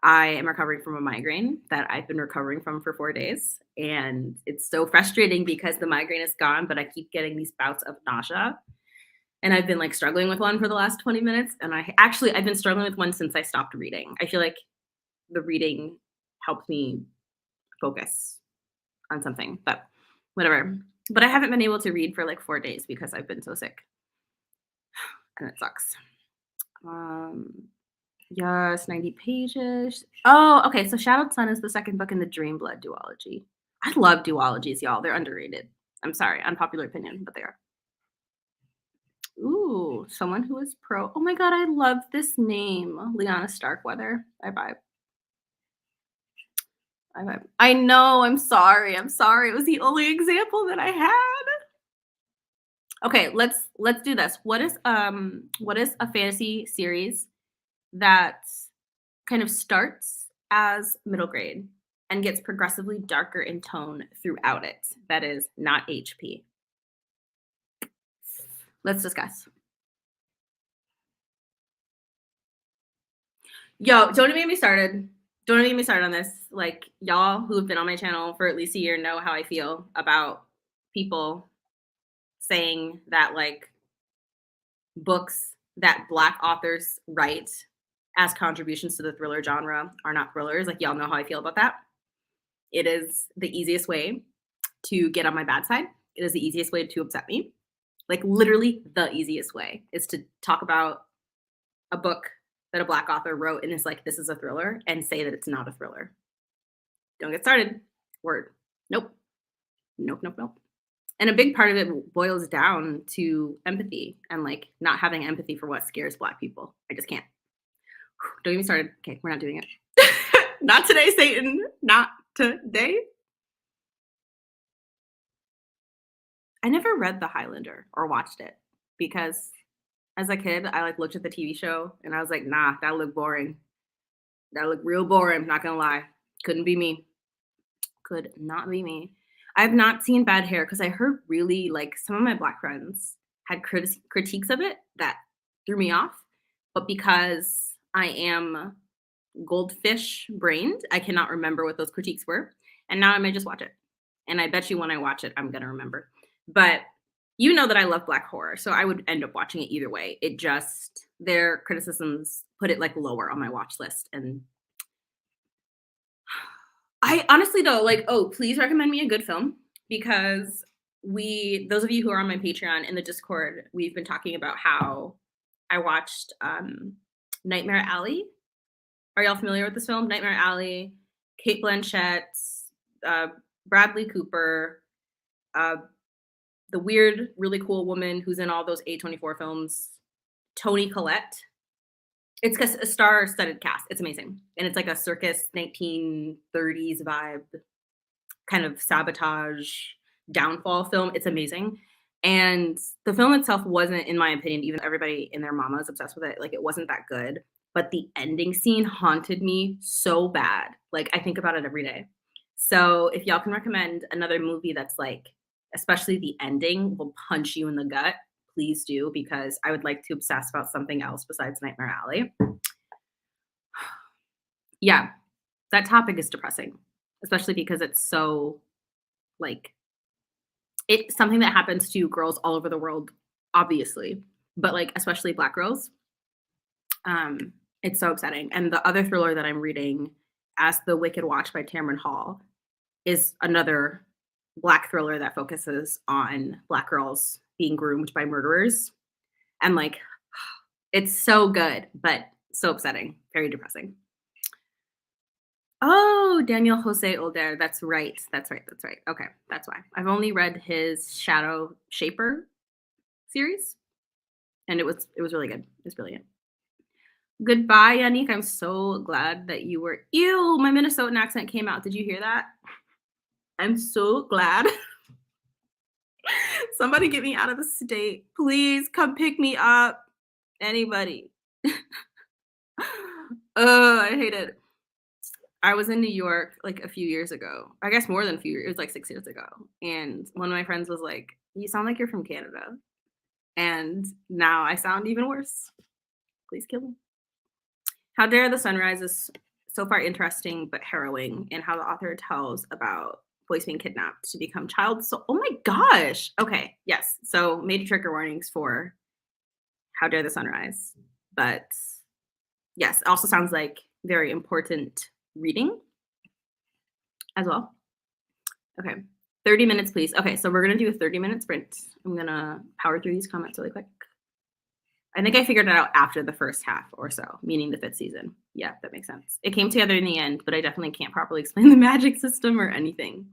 I am recovering from a migraine that I've been recovering from for 4 days. And it's so frustrating because the migraine is gone, but I keep getting these bouts of nausea. And I've been like struggling with one for the last 20 minutes. And I've been struggling with one since I stopped reading. I feel like the reading helped me focus on something, but whatever. But I haven't been able to read for like 4 days because I've been so sick. And it sucks. Yes, 90 pages. Oh, okay. So Shadowed Sun is the second book in the Dreamblood duology. I love duologies, y'all. They're underrated. I'm sorry, unpopular opinion, but they are. Ooh, someone who is pro. Oh my god, I love this name. Lyanna Starkweather. I vibe. I know, I'm sorry. It was the only example that I had. Okay, let's do this. What is a fantasy series that kind of starts as middle grade and gets progressively darker in tone throughout it? That is not HP. Let's discuss. Yo, don't even get me started. Don't even get me started on this. Like, y'all who have been on my channel for at least a year know how I feel about people saying that like books that Black authors write as contributions to the thriller genre are not thrillers. Like, y'all know how I feel about that. It is the easiest way to get on my bad side. It is the easiest way to upset me. Like, literally the easiest way is to talk about a book that a Black author wrote and is like, this is a thriller, and say that it's not a thriller. Don't get started. Word. Nope. Nope, nope, nope. And a big part of it boils down to empathy and like not having empathy for what scares Black people. I just can't. Don't get me started. Okay, we're not doing it. Not today, Satan. Not today. I never read The Highlander or watched it because as a kid, I like looked at the TV show and I was like, nah, that looked boring. That looked real boring. Not gonna lie. Couldn't be me. Could not be me. I've not seen Bad Hair because I heard really like some of my Black friends had critiques of it that threw me off. But because I am goldfish brained, I cannot remember what those critiques were. And now I may just watch it. And I bet you when I watch it, I'm going to remember. But you know that I love Black horror, so I would end up watching it either way. It just, their criticisms put it like lower on my watch list. And I honestly though, like, oh, please recommend me a good film because those of you who are on my Patreon in the Discord, we've been talking about how I watched Nightmare Alley. Are y'all familiar with this film? Nightmare Alley, Cate Blanchett, Bradley Cooper, the weird, really cool woman who's in all those A24 films, Toni Collette. It's a star-studded cast. It's amazing. And it's like a circus 1930s vibe, kind of sabotage, downfall film. It's amazing. And the film itself wasn't, in my opinion, even everybody and their mama is obsessed with it. Like, it wasn't that good. But the ending scene haunted me so bad. Like, I think about it every day. So if y'all can recommend another movie that's like, especially the ending will punch you in the gut, please do, because I would like to obsess about something else besides Nightmare Alley. Yeah, that topic is depressing, especially because it's so, like, it's something that happens to girls all over the world, obviously, but, like, especially Black girls. It's so upsetting. And the other thriller that I'm reading, As the Wicked Watch by Tamron Hall, is another Black thriller that focuses on Black girls being groomed by murderers. And like, it's so good, but so upsetting, very depressing. Oh, Daniel Jose Older. That's right. That's right. That's right. Okay. That's why. I've only read his Shadow Shaper series. And it was really good. It was brilliant. Goodbye, Yannick. I'm so glad that you were. Ew, my Minnesotan accent came out. Did you hear that? I'm so glad. Somebody get me out of the state. Please come pick me up. Anybody. Oh, I hate it. I was in New York like a few years ago. I guess more than a few years. It was like 6 years ago. And one of my friends was like, you sound like you're from Canada. And now I sound even worse. Please kill me. How Dare the Sunrise is so far interesting but harrowing in how the author tells about boys being kidnapped to become child. So, oh my gosh. Okay, yes. So major trigger warnings for How Dare the Sunrise. But yes, it also sounds like very important reading as well. Okay, 30 minutes, please. Okay, so we're going to do a 30-minute sprint. I'm going to power through these comments really quick. I think I figured it out after the first half or so, meaning the 5th season. Yeah, that makes sense. It came together in the end, but I definitely can't properly explain the magic system or anything.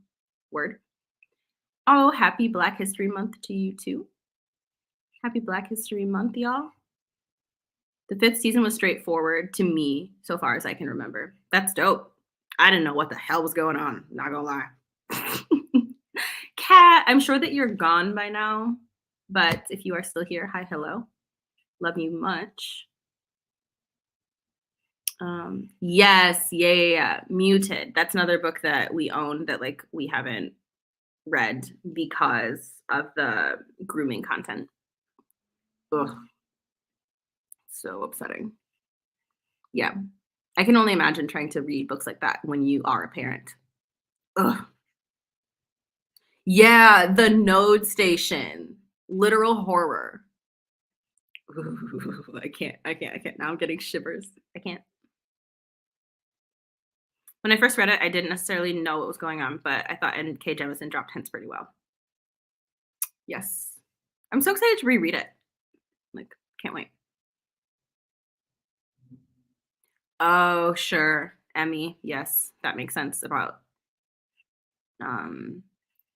Word. Oh, happy Black History Month to you too. Happy Black History Month, y'all. The 5th season was straightforward to me so far as I can remember. That's dope. I didn't know what the hell was going on, not gonna lie. Kat, I'm sure that you're gone by now, but if you are still here, hi, hello. Love you much. Yes, yeah. Muted. That's another book that we own that like we haven't read because of the grooming content. Ugh. So upsetting. Yeah. I can only imagine trying to read books like that when you are a parent. Ugh. Yeah, The Node Station. Literal horror. Ooh, I can't. Now I'm getting shivers. I can't. When I first read it, I didn't necessarily know what was going on, but I thought N.K. Jemisin dropped hints pretty well. Yes. I'm so excited to reread it. Like, can't wait. Oh, sure. Emmy. Yes, that makes sense about um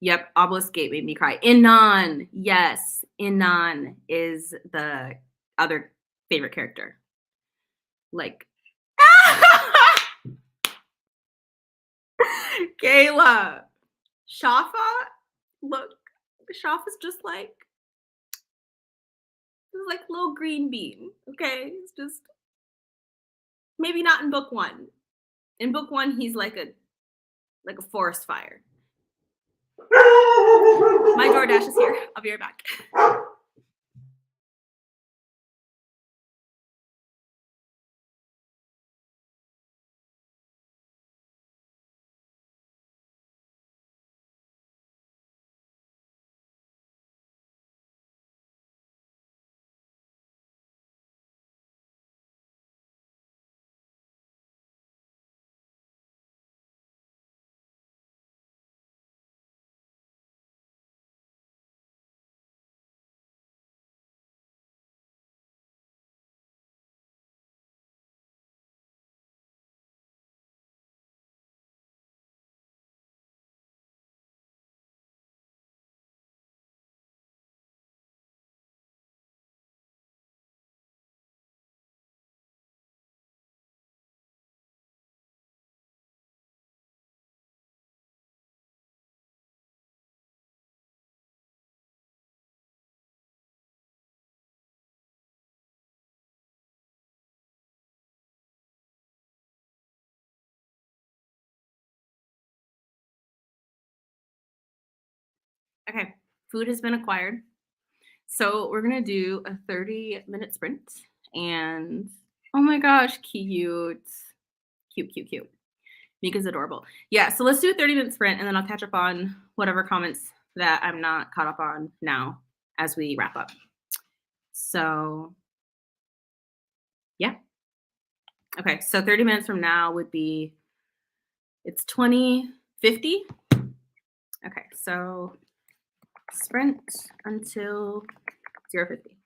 yep, Obelisk Gate made me cry. Inon. Yes. Inon is the other favorite character. Like Kayla. Shafa, look, Shafa's just like little green bean. Okay, it's just maybe not in book one. In book one, he's like a forest fire. My DoorDash is here. I'll be right back. Okay, food has been acquired. So we're gonna do a 30-minute sprint. And oh my gosh, cute. Cute, cute, cute. Mika's adorable. Yeah, so let's do a 30-minute sprint and then I'll catch up on whatever comments that I'm not caught up on now as we wrap up. So yeah. Okay, so 30 minutes from now would be, it's 2050. Okay, so sprint until 050.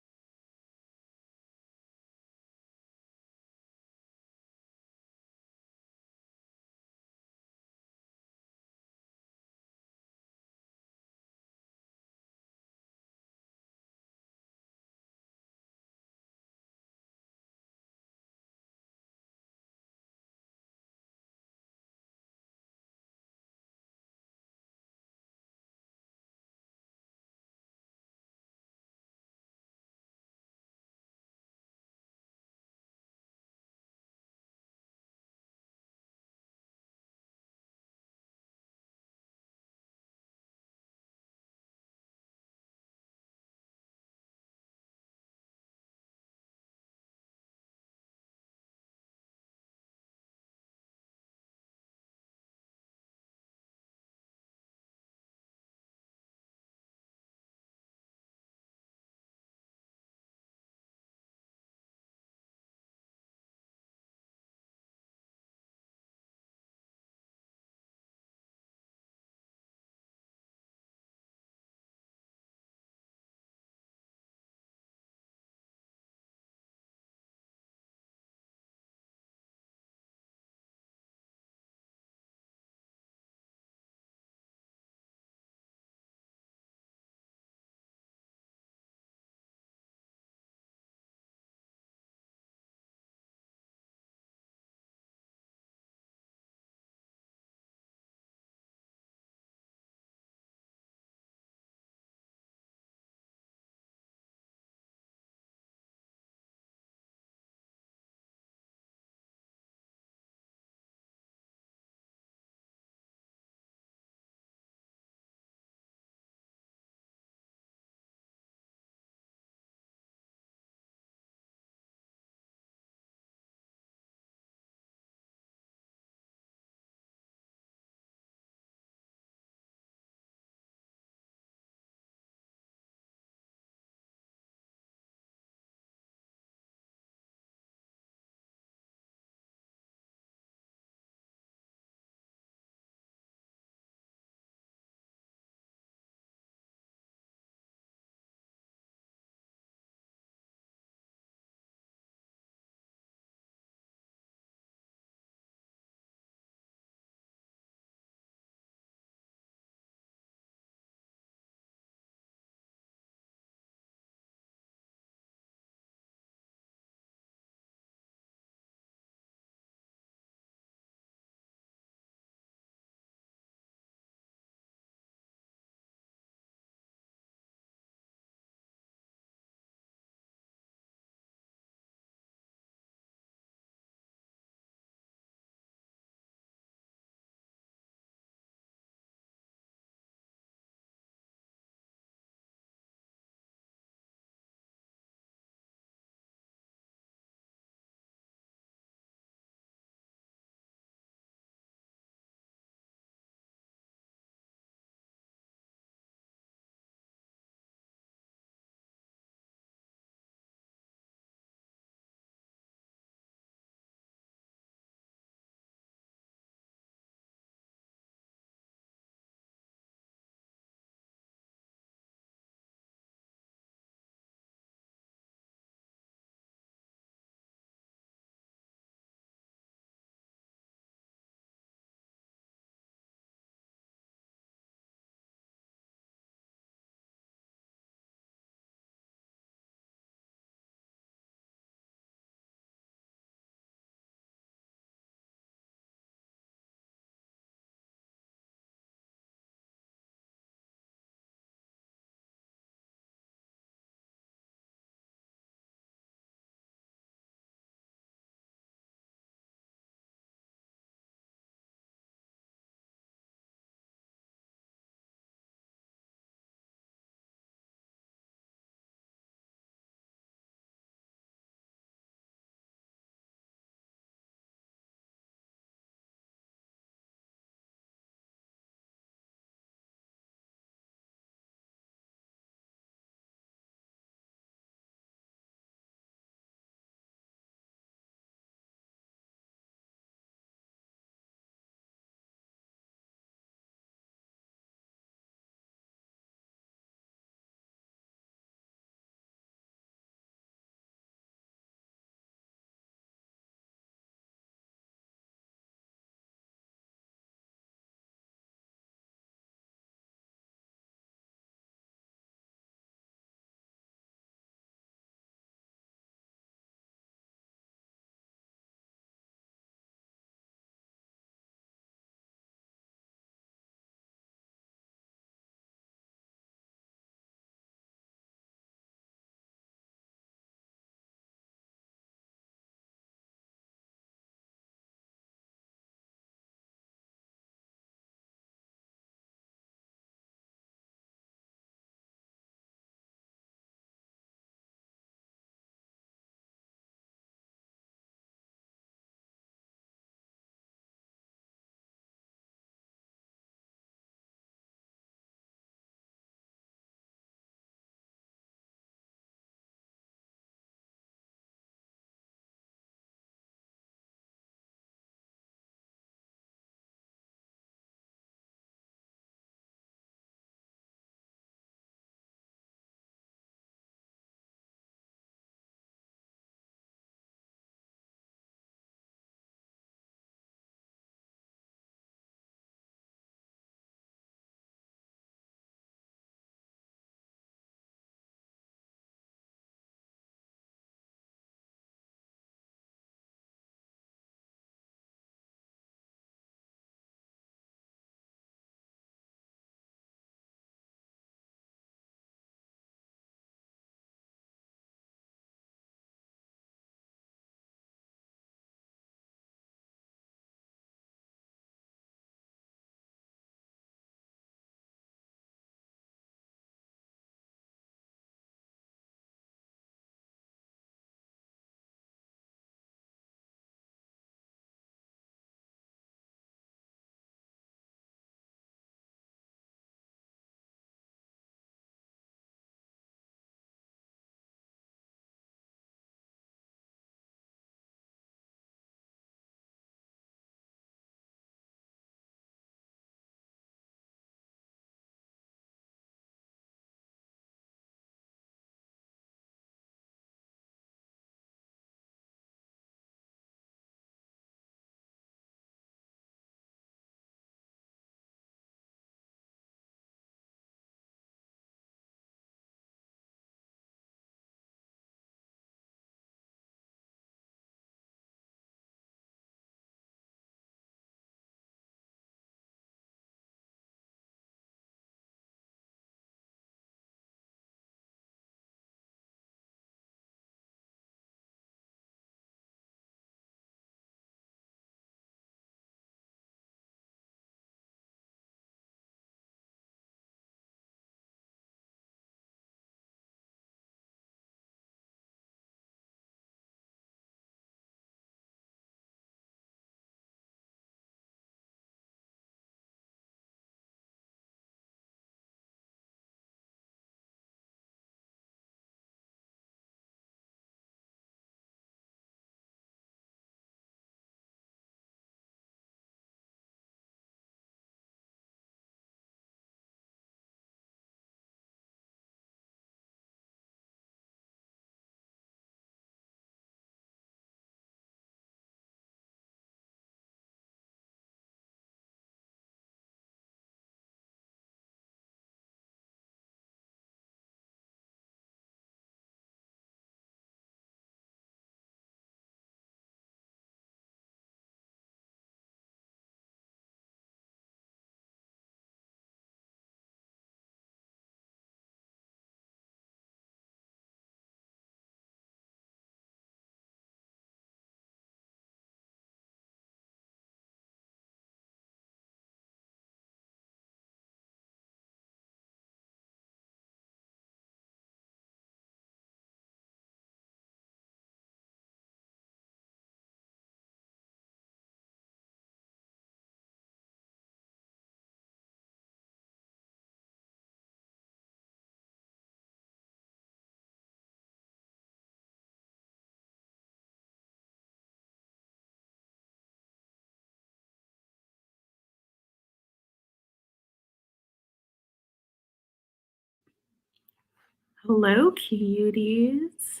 Hello, cuties.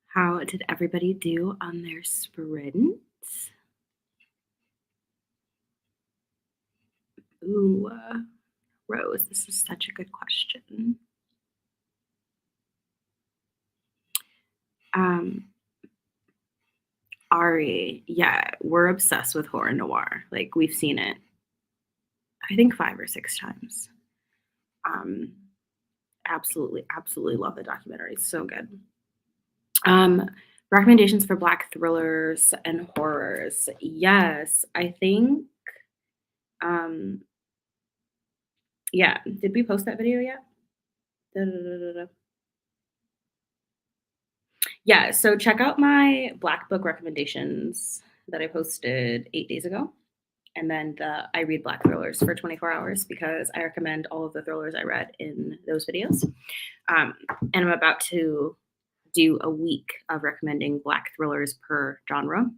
How did everybody do on their sprint? Ooh, Rose, this is such a good question. Ari, yeah, we're obsessed with horror noir. Like, we've seen it, I think 5 or 6 times. Absolutely love the documentary. It's so good. Recommendations for Black thrillers and horrors. Yes, I think, yeah, did we post that video yet? Da-da-da-da-da. Yeah, so check out my Black book recommendations that I posted 8 days ago. And then I read Black thrillers for 24 hours because I recommend all of the thrillers I read in those videos. And I'm about to do a week of recommending Black thrillers per genre.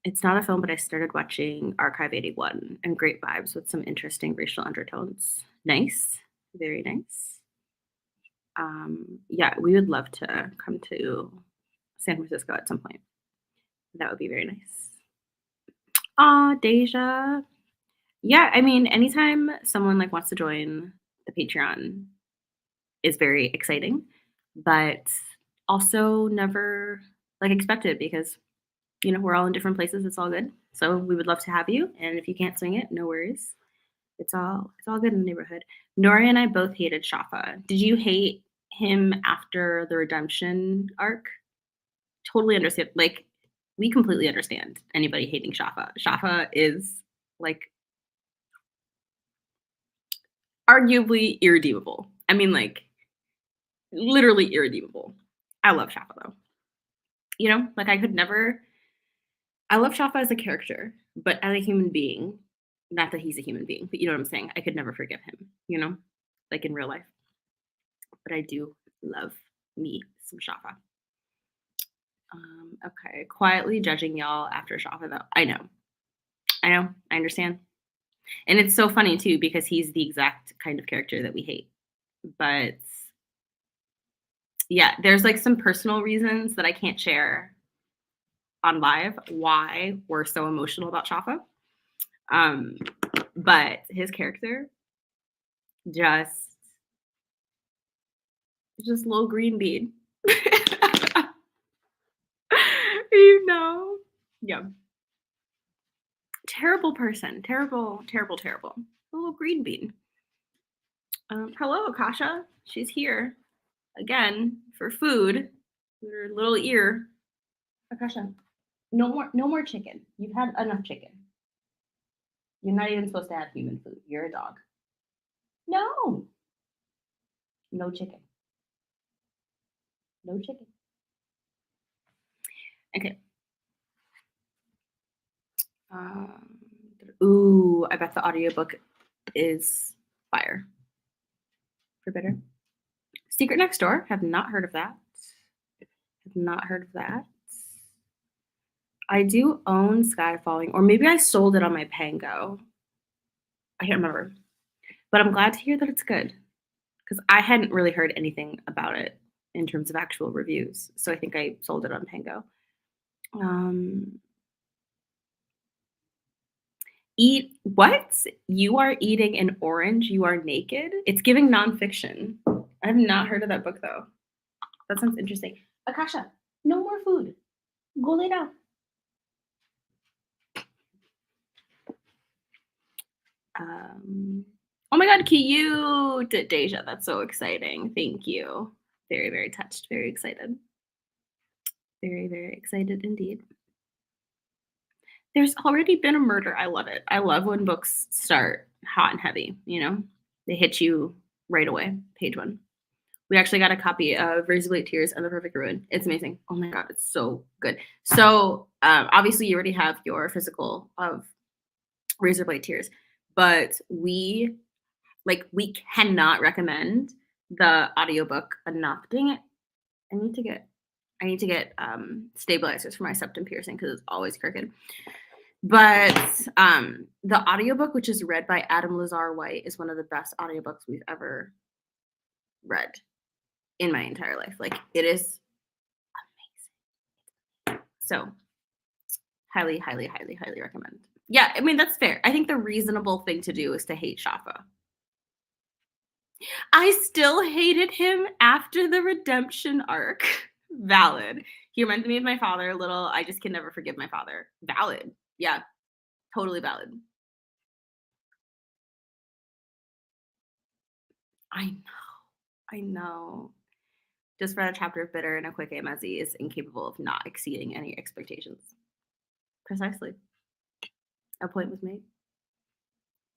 It's not a film, but I started watching Archive 81 and great vibes with some interesting racial undertones. Nice. Very nice. Yeah, we would love to come to San Francisco at some point. That would be very nice. Aw, Deja. Yeah, I mean, anytime someone like wants to join the Patreon is very exciting, but also never like expected because we're all in different places. It's all good. So we would love to have you. And if you can't swing it, no worries. It's all good in the neighborhood. Nori and I both hated Shafa. Did you hate him after the redemption arc? Totally understand. Like, we completely understand anybody hating Shafa. Shafa is like arguably irredeemable. I mean, like, literally irredeemable. I love Shafa though. Like I love Shafa as a character, but as a human being, not that he's a human being, but you know what I'm saying? I could never forgive him, like in real life. But I do love me some Shafa. Okay, quietly judging y'all after Shafa though. I know, I understand. And it's so funny too, because he's the exact kind of character that we hate. But yeah, there's like some personal reasons that I can't share on live why we're so emotional about Shafa. But his character just little green bean. Yeah. Terrible person. Terrible. A little green bean. Hello, Akasha. She's here again for food. Her little ear. Akasha, no more chicken. You've had enough chicken. You're not even supposed to have human food. You're a dog. No. No chicken. No chicken. Okay. Ooh, I bet the audiobook is fire. For better. Secret Next Door. Have not heard of that. I do own Sky Falling, or maybe I sold it on my Pango. I can't remember. But I'm glad to hear that it's good because I hadn't really heard anything about it in terms of actual reviews. So I think I sold it on Pango. Eat what? You are eating an orange. You are naked. It's giving nonfiction. I have not heard of that book though. That sounds interesting. Akasha, no more food. Go lay down. Oh my god, cute, Deja. That's so exciting. Thank you. Very, very touched. Very excited. Very, very excited indeed. There's already been a murder. I love it. I love when books start hot and heavy, They hit you right away. Page 1. We actually got a copy of Razorblade Tears and the Perfect Ruin. It's amazing. Oh my god, it's so good. So obviously you already have your physical of Razorblade Tears, but we cannot recommend the audiobook enough. Dang it. I need to get stabilizers for my septum piercing because it's always crooked. But the audiobook, which is read by Adam Lazar White, is one of the best audiobooks we've ever read in my entire life. Like, it is amazing. So highly, highly, highly, highly recommend. Yeah, I mean, that's fair. I think the reasonable thing to do is to hate Shafa. I still hated him after the redemption arc. Valid. He reminded me of my father a little. I just can never forgive my father. Valid. Yeah, totally valid. I know. I know. Just read a chapter of Bitter, and a quick Mezzi is incapable of not exceeding any expectations. Precisely. A point was made.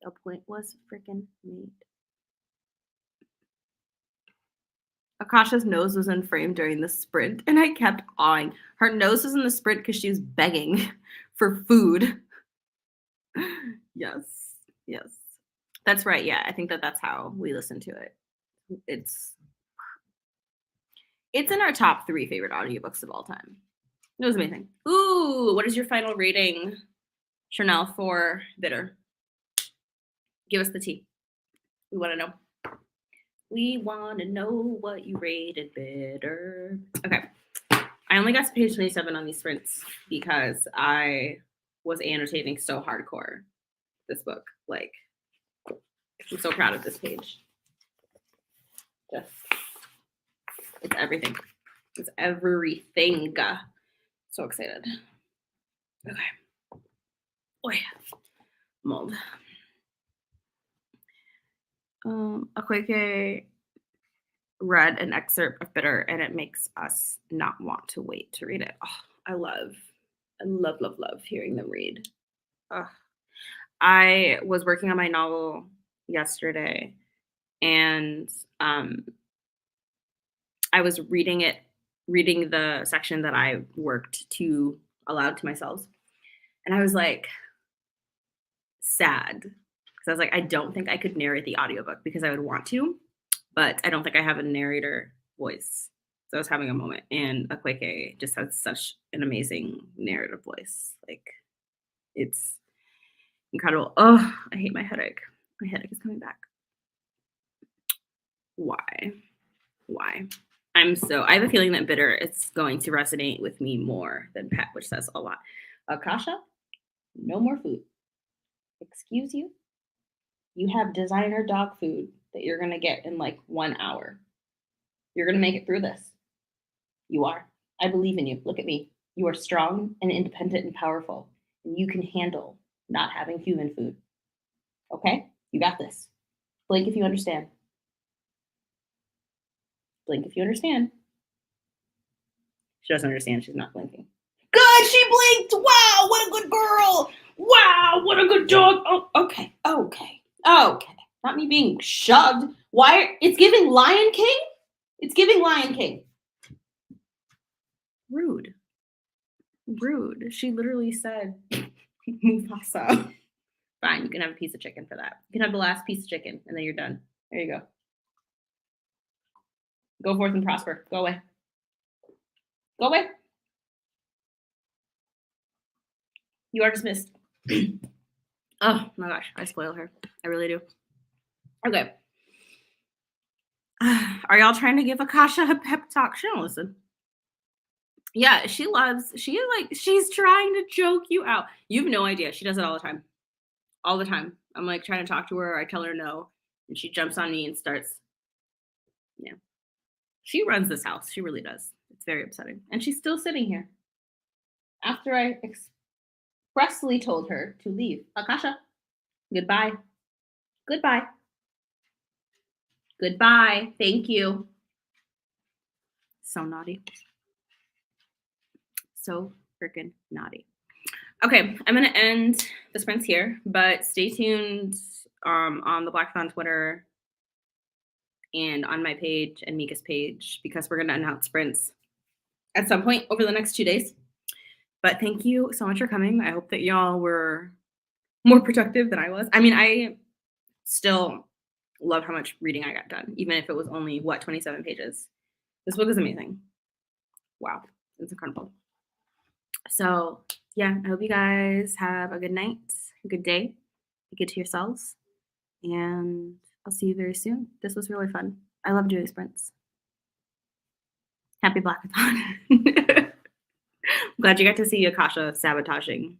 A point was freaking made. Akasha's nose was in frame during the sprint, and I kept awing. Her nose was in the sprint because she was begging for food. Yes, yes. That's right. Yeah, I think that's how we listen to it. It's in our top 3 favorite audiobooks of all time. It was amazing. Ooh, what is your final rating, Chanel, for Bitter? Give us the tea. We want to know. We want to know what you rated Bitter. Okay. I only got to page 27 on these sprints because I was annotating so hardcore this book. Like, I'm so proud of this page. Just, it's everything. It's everything. So excited. Okay. Oh, yeah. Mold. Akweke read an excerpt of Bitter, and it makes us not want to wait to read it. Oh, I love, love hearing them read. I was working on my novel yesterday, and I was reading the section that I worked to aloud to myself, and I was like sad because I was like, I don't think I could narrate the audiobook because I would want to, but I don't think I have a narrator voice. So I was having a moment, and Akweke just has such an amazing narrative voice. Like, it's incredible. Oh, I hate my headache. My headache is coming back. Why? I have a feeling that Bitter is going to resonate with me more than Pet, which says a lot. Akasha, no more food. Excuse you? You have designer dog food that you're going to get in like 1 hour. You're going to make it through this. You are. I believe in you. Look at me. You are strong and independent and powerful, and you can handle not having human food. Okay? You got this. Blink if you understand. Blink if you understand. She doesn't understand. She's not blinking. Good, she blinked. Wow, what a good girl. Wow, what a good dog. Oh, okay. Not me being shoved. Why? It's giving Lion King? It's giving Lion King. Rude. She literally said Mufasa. Fine, you can have a piece of chicken for that. You can have the last piece of chicken, and then you're done. There you go. Go forth and prosper. Go away. Go away. You are dismissed. Oh my gosh, I spoil her. I really do. Okay. Are y'all trying to give Akasha a pep talk? She don't listen. Yeah, she's trying to joke you out. You have no idea. She does it all the time. All the time. I'm like trying to talk to her. I tell her no. And she jumps on me and starts. Yeah. She runs this house. She really does. It's very upsetting. And she's still sitting here. After I expressly told her to leave. Akasha, goodbye. Goodbye. Goodbye. Thank you. So naughty. So freaking naughty. Okay, I'm going to end the sprints here, but stay tuned on the Blackathon Twitter and on my page and Mika's page because we're going to announce sprints at some point over the next 2 days. But thank you so much for coming. I hope that y'all were more productive than I was. I mean, I still love how much reading I got done, even if it was only, 27 pages. This book is amazing. Wow, it's incredible. So yeah, I hope you guys have a good night, a good day, be good to yourselves, and I'll see you very soon. This was really fun. I love doing sprints. Happy Blackathon. I'm glad you got to see Akasha sabotaging